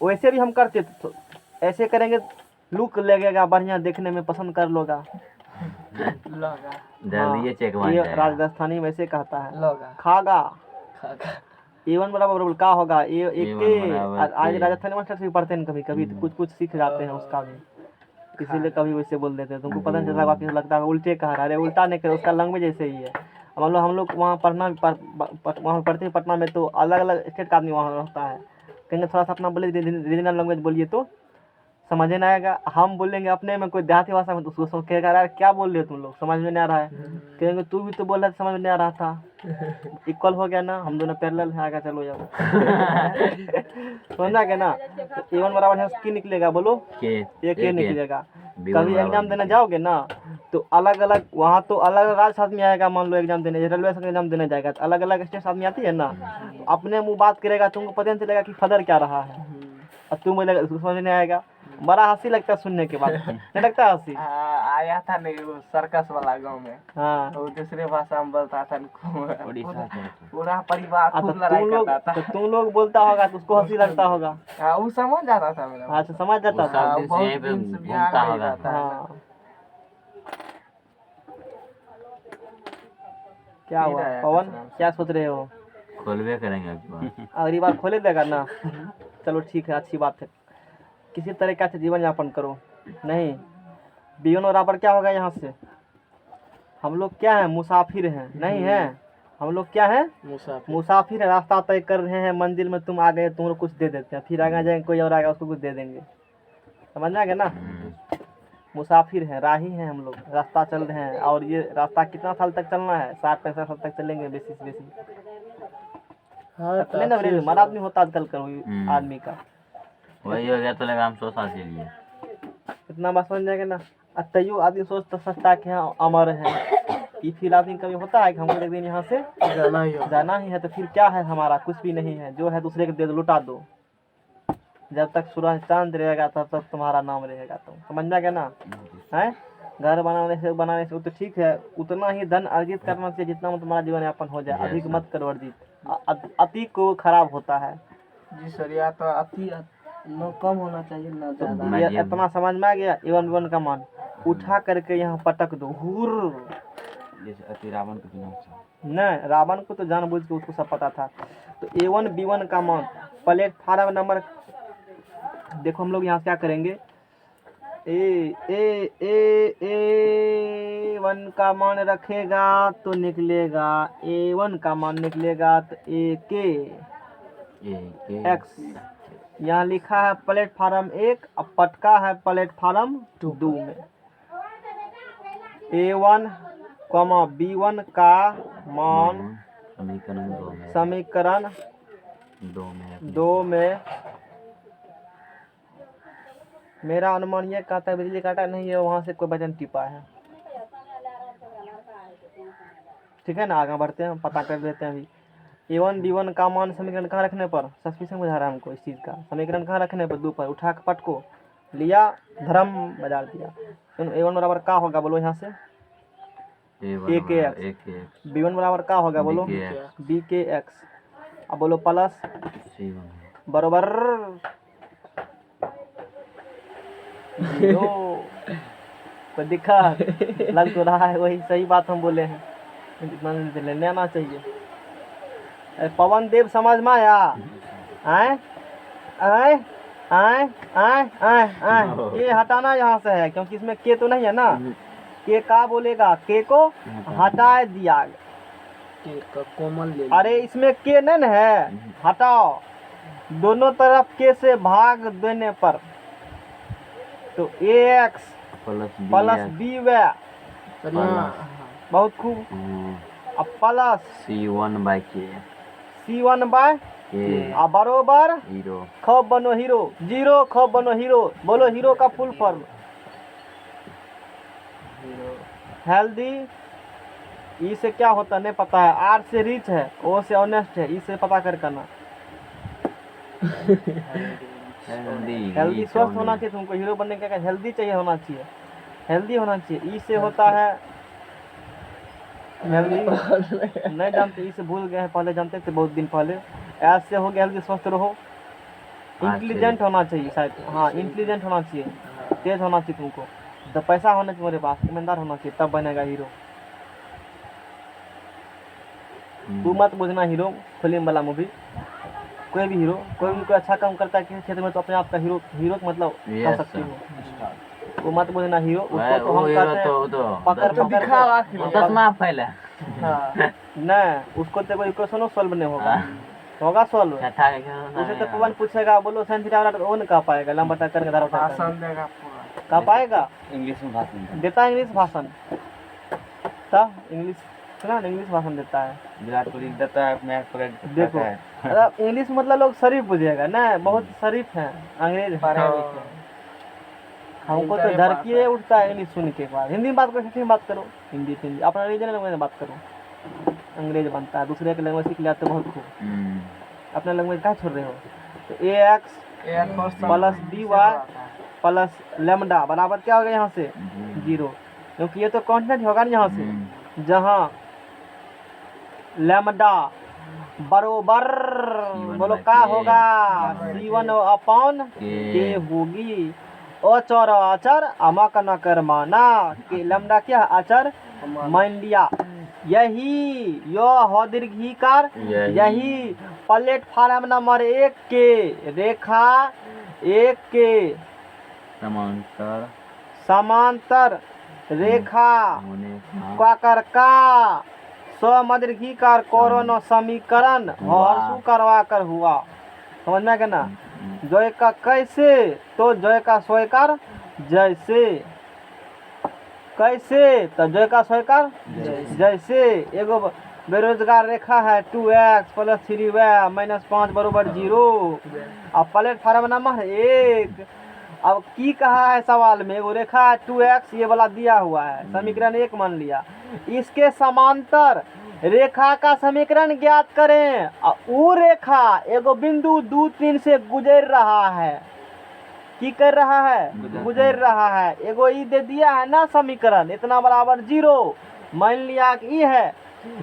वैसे भी हम करते तो ऐसे करेंगे, लुक लगेगा बढ़िया, देखने में पसंद कर लोगा। जल्दी चेक बन ये जाएगा। राजस्थानी वैसे कहता है खागा। A1 बराबर का होगा आज राजस्थानी मास्टर भी पढ़ते हैं कभी कभी, तो कुछ सीख जाते हैं उसका भी, इसीलिए कभी वैसे बोल देते हैं। तुमको पता नहीं चलता, बाकी लगता है उल्टे कह रहा है। अरे उल्टा नहीं करे, उसका लैंग्वेज ऐसे ही है। मान लो हम लोग वहाँ वहाँ पढ़ते हैं पटना में, तो अलग अलग स्टेट का आदमी वहाँ रहता है। कहेंगे थोड़ा सा अपना बोले, रीजनल लैंग्वेज बोलिए तो समझ में आएगा। हम बोलेंगे अपने में कोई देहाती भाषा में, तो उसको कहेगा यार क्या बोल रहे हो तुम लोग, समझ में नहीं आ रहा है। कहेंगे तू भी तो बोल रहा था, समझ में नहीं आ रहा था। इक्वल हो गया ना, हम दोनों पैरेलल है। आगे चलो जाओ। समझ आ गया ना? तो A1 बराबर है की निकलेगा बोलो, के निकलेगा। कभी एग्जाम देने जाओगे ना, तो अलग अलग वहाँ तो अलग अलग राज्य आदमी आएगा। मान लो एग्जाम देने, रेलवे से एग्जाम देने जाएगा, तो अलग अलग स्टेट आदमी आती है ना, तो अपने मुँह बात करेगा, तुमको पता नहीं चलेगा कि फदर क्या रहा है, और तुम बोलेगा, उसको समझ नहीं आएगा। बड़ा हंसी लगता है सुनने के बाद। नहीं लगता हंसी? आया था नहीं वो सर्कस वाला गांव में। हाँ, वो दूसरे भाषा में बोलता था, उड़ीसा पूरा परिवार खूब लड़ाई करता था। तो तुम लोग बोलता होगा तो उसको हंसी लगता होगा। हाँ वो समझ जाता था मेरा। हाँ, तो समझ जाता था। सब दिन से यहीं पे घूमता होगा। हाँ, क्या हुआ पवन, क्या सोच रहे हो? खोलवे करेंगे अगली बार। अगली बार खोले देगा ना? चलो ठीक है, अच्छी बात है। किसी तरीका से जीवन यापन करो। नहीं, B1 बराबर क्या होगा यहाँ से? हम लोग क्या है? मुसाफिर हैं, नहीं है? हम लोग क्या है? मुसाफिर है। रास्ता तय कर रहे हैं, मंजिल में तुम आ गए, तुम लोग कुछ दे देते हैं, फिर आगे जाएंगे कोई और आएगा, उसको कुछ दे देंगे। समझ आ गया ना? मुसाफिर हैं, राही हैं हम लोग, रास्ता चल रहे हैं। और ये रास्ता कितना साल तक चलना है? 60-65 साल तक चलेंगे बेसी से बेसी। मर आदमी होता आजकल का आदमी का। वही हो गया तो लगा हम 100 साल के लिए। इतना बात समझ जाएगा ना? तैयो आदमी सोचता सकता कि हाँ अमर है, कि फिर आदमी कभी होता है कि हमको एक दिन यहाँ से जाना ही है, तो फिर क्या है हमारा? कुछ भी नहीं है। जो है दूसरे के दे दो, लुटा दो। जब तक सूरज चांद रहेगा तब तक तुम्हारा नाम रहेगा। तुम समझ में आ गया ना? है घर बनाने से तो ठीक है, उतना ही धन अर्जित करना चाहिए जितना में तुम्हारा जीवन यापन हो जाए। अधिक मत करो अर्जित, अति को खराब होता है जी सर। या तो अति न कम होना चाहिए न ज्यादा। ये इतना समझ में आ गया? A1 का मान उठा करके यहाँ पटक दो, हुर। जैसे अति रावण को चुनाव नहीं, रावण को तो जानबूझ के उसको सब पता था। तो A1 B1 का मान प्लेटफार्म नंबर देखो, हम लोग यहाँ क्या करेंगे? A1 का मान रखेगा तो निकलेगा A1 का मान निकलेगा तो AK X। यहाँ लिखा है प्लेटफार्म 1, अब पटका है प्लेटफार्म 2 में। A1, B1 का मान समीकरण 2 में मेरा अनुमान ये कहता है, बिजली काटा नहीं है, वहाँ से कोई वजन टिपा है। ठीक है ना, आगे बढ़ते हैं, पता कर लेते हैं अभी। A1 B1 का मान समीकरण कहाँ रखने पर, सस्पिशन बुझा रहा है हमको इस चीज़ का, समीकरण कहाँ रखने पर, 2 पर, उठा के पट को लिया, धर्म बाजार दिया। तो A1 बराबर का होगा बोलो यहाँ से, A1 के बराबर A के x B1 बराबर का होगा बोलो, B के x B के x। अब बोलो प्लस C1 बराबर 0। कोई दिक्कत लग तो रहा है, वही सही बात हम बोले हैं, इतना लेने आना चाहिए। अरे पवन देव समझ में आया, आए आए आए आए आए आए, ये हटाना यहाँ से है, क्योंकि इसमें के तो नहीं है ना, के का बोलेगा, के को हटा दिया। के का कोमल ले अरे इसमें के नहीं न है, हटाओ, दोनों तरफ के से भाग देने पर तो ax प्लस बी वे, बहुत खूब। अब plus C1/K C1 bye K अब बरोबर 0 खब बनो हीरो, 0 खब बनो हीरो। बोलो हीरो का फुल फॉर्म, हेल्दी। ई से क्या होता है नहीं पता है, आर से रिच है, ओ से ऑनेस्ट है, ई से पता कर करना। हेल्दी स्वस्थ होना चाहिए तुमको, हीरो बनने के हेल्दी चाहिए, होना चाहिए, हेल्दी होना चाहिए। ई से होता है हेल्दी, नहीं जानते, ई से भूल गए हैं, पहले जानते थे बहुत दिन पहले। एस से हो गया हेल्दी, स्वस्थ रहो। इंटेलिजेंट होना चाहिए शायद, हाँ इंटेलिजेंट होना चाहिए, तेज होना चाहिए तुमको, तो पैसा होना चाहिए मेरे पास, ईमानदार होना चाहिए, तब बनेगा हीरो। तू मत बुझना हीरो फिल्म वाला मूवी, कोई भी हीरो, कोई भी कोई अच्छा काम करता है किसी क्षेत्र में तो अपने आप का हीरो, हीरो का मतलब कह सकती हो। वो मत बुझना हीरो, उसको तो हम कहते हैं पकड़ पकड़ चश्मा पहले नहीं, उसको तो कोई क्वेश्चन सॉल्व नहीं होगा, होगा सॉल्व। उसे तो पवन पूछेगा, बोलो साइन थीटा वाला, वो नहीं कह पाएगा, लंबा टक्कर करके धारा भाषण देगा पूरा, कह पाएगा, इंग्लिश में भाषण देता है इंग्लिश भाषण, तब इंग्लिश सुना, इंग्लिश भाषण देता है, विराट कोहली देता है, मैच परेड देखो। अरे इंग्लिश मतलब लोग शरीफ बुझेगा ना, बहुत शरीफ हैं, अंग्रेज पढ़े लिखे। हमको तो डर किए उठता है इंग्लिश सुन के बाद। हिंदी में बात करो, हिंदी में बात करो, हिंदी हिंदी अपना रीजनल लैंग्वेज में बात करो। अंग्रेज बनता है, दूसरे के लैंग्वेज सीख लिया तो बहुत खूब, अपना लैंग्वेज क्या छोड़ रहे हो। तो ax plus dy plus lambda बराबर क्या हो गया यहाँ से 0, क्योंकि ये तो कॉन्स्टेंट होगा ना यहाँ से, जहाँ लेमडा बरोबर बोलो क्या होगा, C1 अपॉन के होगी। अचर अचर अमक न कर माना, के लैम्डा क्या है, अचर मान लिया। यही यो हो दीर्घिकार, यही प्लेटफार्म नंबर 1 के रेखा 1 के समांतर रेखा क्वाकर का समदीर्घिकार कोरोना समीकरण हर्षु करवा कर हुआ। समझ में क्या ना, जय का कैसे, तो जय का स्वीकार जैसे, कैसे तो जय का स्वीकार जैसे। एगो बेरोजगार रेखा है 2x प्लस 3y माइनस 5 बराबर 0। अब प्लेटफार्म नंबर 1, अब की कहा है सवाल में, एगो रेखा है 2x, ये वाला दिया हुआ है, समीकरण 1 मान लिया, इसके समांतर रेखा का समीकरण ज्ञात करें। वो रेखा एगो बिंदु 2 3 से गुजर रहा है, की कर रहा है, गुजर रहा है। एगो ई दे दिया है ना समीकरण, इतना बराबर 0 मान लिया कि ई है,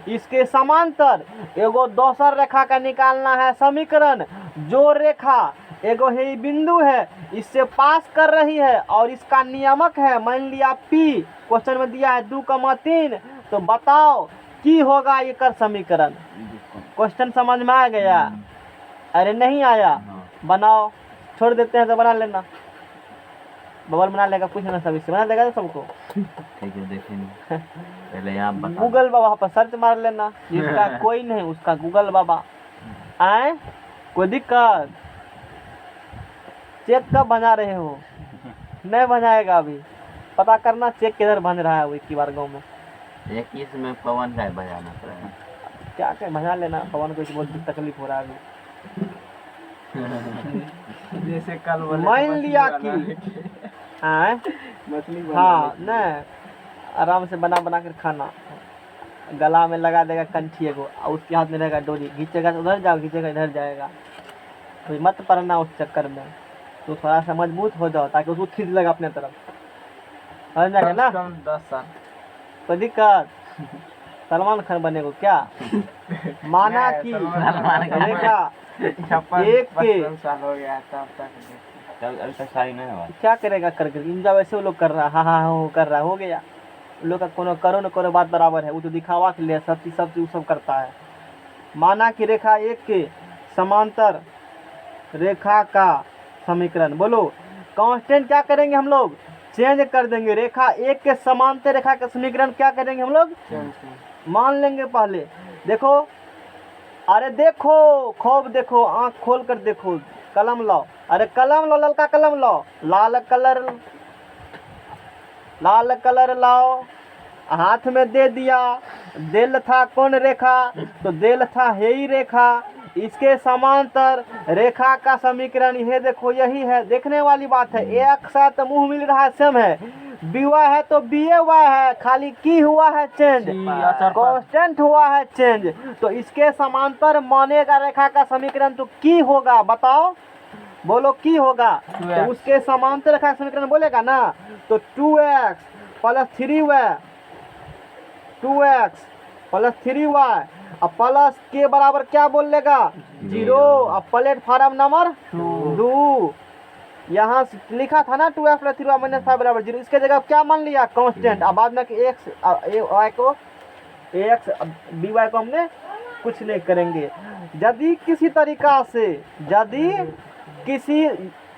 इसके समांतर एगो दोसर रेखा का निकालना है समीकरण, जो रेखा एगो है बिंदु है, इससे पास कर रही है और इसका नियामक है, मान लिया P, क्वेश्चन में दिया है 2,3, तो बताओ की होगा ये कर समीकरण। क्वेश्चन समझ में आ गया? अरे नहीं आया, बनाओ, छोड़ देते हैं तो बना लेना, बबल बना लेगा, पूछ लेना सभी से, बना देगा सबको। ठीक है देखेंगे, पहले यहाँ बता। गूगल बाबा पर सर्च मार लेना, जिसका कोई नहीं उसका गूगल बाबा। आए कोई दिक्कत, चेक कब बना रहे हो, नहीं बनाएगा अभी, पता करना चेक किधर बन रहा है वो की बार गाँव में। 21 में पवन का बजाना पड़ेगा, क्या क्या बना लेना, पवन को बहुत तकलीफ हो रहा है जैसे कल मान लिया कि आए मछली हाँ नहीं, आराम से बना बना कर खाना, गला में लगा देगा कंठी एगो और उसके हाथ में रहेगा डोरी, घींचेगा तो उधर जाओ, घींचेगा इधर जाएगा। तो मत पड़ना उस चक्कर में, तो थोड़ा सा मजबूत हो जाओ ताकि उसको खींच लेगा अपने तरफ, समझ में आ गया ना। 10 साल कोई दिक्कत? सलमान खान बनेगो क्या? माना कि रेखा 55 साल हो गया तब तक अभी तक शादी नहीं हुआ। क्या करेगा करके, इंजॉय वैसे वो लोग कर रहा है, हाँ हो कर रहा, हो गया। उन लोग का कोनो करो न करो बात बराबर है, वो तो दिखावा के लिए सब चीज वो सब करता है। माना कि रेखा एक के समांतर रेखा का समीकरण, बोलो कांस्टेंट क्या करेंगे हम लोग, चेंज कर देंगे। रेखा एक के समांतर रेखा का समीकरण क्या करेंगे हम लोग, मान लेंगे। पहले देखो, अरे देखो खूब देखो, आंख खोल कर देखो, कलम लाओ, अरे कलम लो, ललका कलम लाओ, लाल कलर लाओ, हाथ में दे दिया। दिल था कौन रेखा, तो दिल था यही रेखा, इसके समांतर रेखा का समीकरण यह देखो, यही है। देखने वाली बात है, एक साथ मुंह मिल रहा है, सेम है। बीवा है तो बीए वाई है, खाली की हुआ है चेंज, कांस्टेंट हुआ है चेंज। तो इसके समांतर मानेगा रेखा का समीकरण तो की होगा, बताओ बोलो की होगा। तो उसके समांतर रेखा का समीकरण बोलेगा ना, तो 2x plus 3y, 2x plus 3y अब प्लस के बराबर क्या बोल लेगा, 0। अब प्लेटफार्म नंबर 2, यहाँ लिखा था ना 2x प्लस 3y माइनस 5 बराबर 0, इसके जगह क्या मान लिया, कांस्टेंट। अब बाद में कि x y को ax by को हमने कुछ नहीं करेंगे। यदि किसी तरीका से, यदि किसी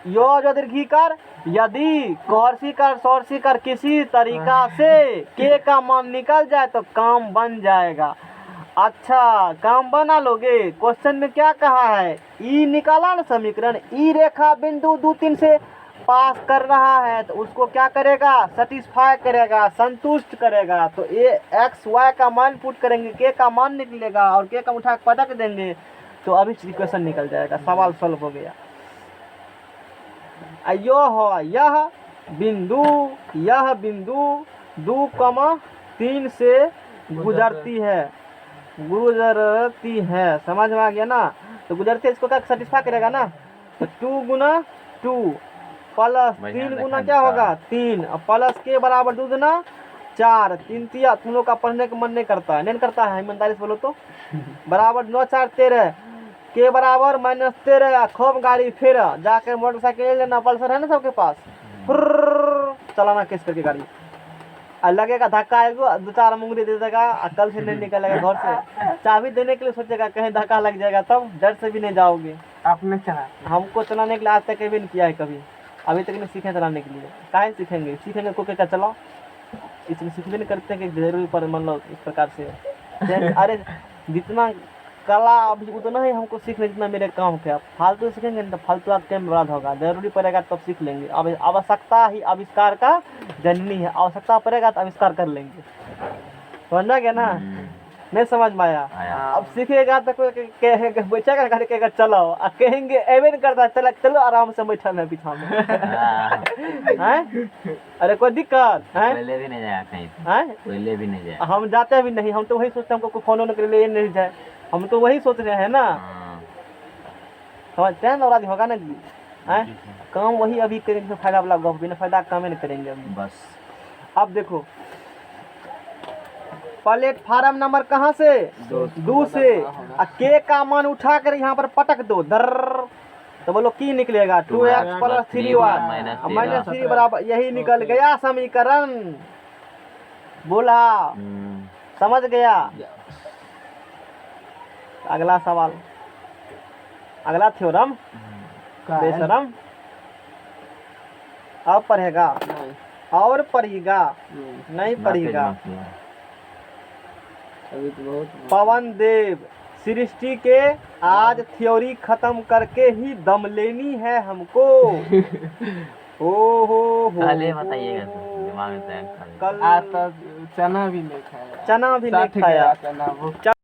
दीर्घिकार, यदि कौरसीकर सौरसीकर किसी तरीका से के का मान निकल जाए तो काम बन जाएगा। अच्छा काम बना लोगे। क्वेश्चन में क्या कहा है, ई निकाला ना समीकरण, ई रेखा बिंदु 2 3 से पास कर रहा है तो उसको क्या करेगा, सेटिस्फाई करेगा, संतुष्ट करेगा। तो ये एक्स वाई का मान पुट करेंगे, के का मान निकलेगा और के का उठा पटक देंगे तो अभी इक्वेशन निकल जाएगा, सवाल सॉल्व हो गया। यो हो यह बिंदु 2,3 से गुजरती है, समझ में आ गया ना। तो गुजरती है, इसको क्या सेटिस्फाई करेगा ना, तो 2 गुना 2 प्लस 3 गुना क्या होगा 3, प्लस के बराबर 2 गुना 4, 3 तिया, तुम लोग का पढ़ने का मन नहीं करता है, ईमानदारी से बोलो तो, बराबर 9 4 13, के बराबर -13। खूब गाड़ी फिर जाकर मोटरसाइकिल ले लेना, पल्सर है ना सबके पास, चलाना किस करके गाड़ी, लगेगा धक्का, एगो 2-4 मुंगरी दे देगा, कल से नहीं निकलेगा घर से। चाबी देने के लिए सोचेगा कहीं धक्का लग जाएगा, तब डर से भी नहीं जाओगे। आपने चला, हमको चलाने के लिए आज तक कभी नहीं किया है, कभी अभी तक नहीं सीखे चलाने के लिए। काहे सीखेंगे को क्या चलाओ, इसलिए सीखने नहीं करते कि जरूरी पर मान लो इस प्रकार से। अरे जितना कला अभी उतना ही हमको सीखने जितना मेरे काम के, फालतू सीखेंगे तो फालतू आप टाइम बर्बाद होगा, जरूरी पड़ेगा तब सीख लेंगे। अब आवश्यकता ही आविष्कार का जननी है, आवश्यकता पड़ेगा तो आविष्कार कर लेंगे, समझ गया ना। नहीं समझ में आया? अब सीखेगा तो कोई कहेगा बैठेगा घर कहेगा चलो, और कहेंगे एवे नहीं करता, चलो चलो आराम से बैठा है पीछा में। हैं? अरे कोई दिक्कत है, कोई ले भी नहीं जाएगा कहीं, हैं? कोई ले भी नहीं जाएगा। हम जाते भी नहीं, हम तो वही सोचते हैं हमको फोन ऑन कर ले नहीं जाए, हम तो वही सोच रहे हैं ना, समझते हैं ना, होगा ना जी। हैं? काम वही अभी करेंगे, फायदा वाला गप, बिना फायदा काम नहीं करेंगे अभी बस। अब देखो प्लेटफार्म नंबर कहाँ से, 2 से, के का मान उठा कर यहाँ पर पटक दो, दर, तो बोलो की निकलेगा 2x प्लस 3y माइनस 3 बराबर, यही निकल गया समीकरण। बोला समझ गया। अगला सवाल, अगला थ्योरम, बेशरम अब पढ़ेगा और पढ़ेगा नहीं पढ़ेगा। अभी तो बहुत पवन देव सृष्टि के आज थ्योरी खत्म करके ही दम लेनी है हमको। हो पहले बताइएगा तो दिमाग में तय कर। कल आज तो चना भी नहीं खाया, चना भी नहीं सट खाया। गया चना वो।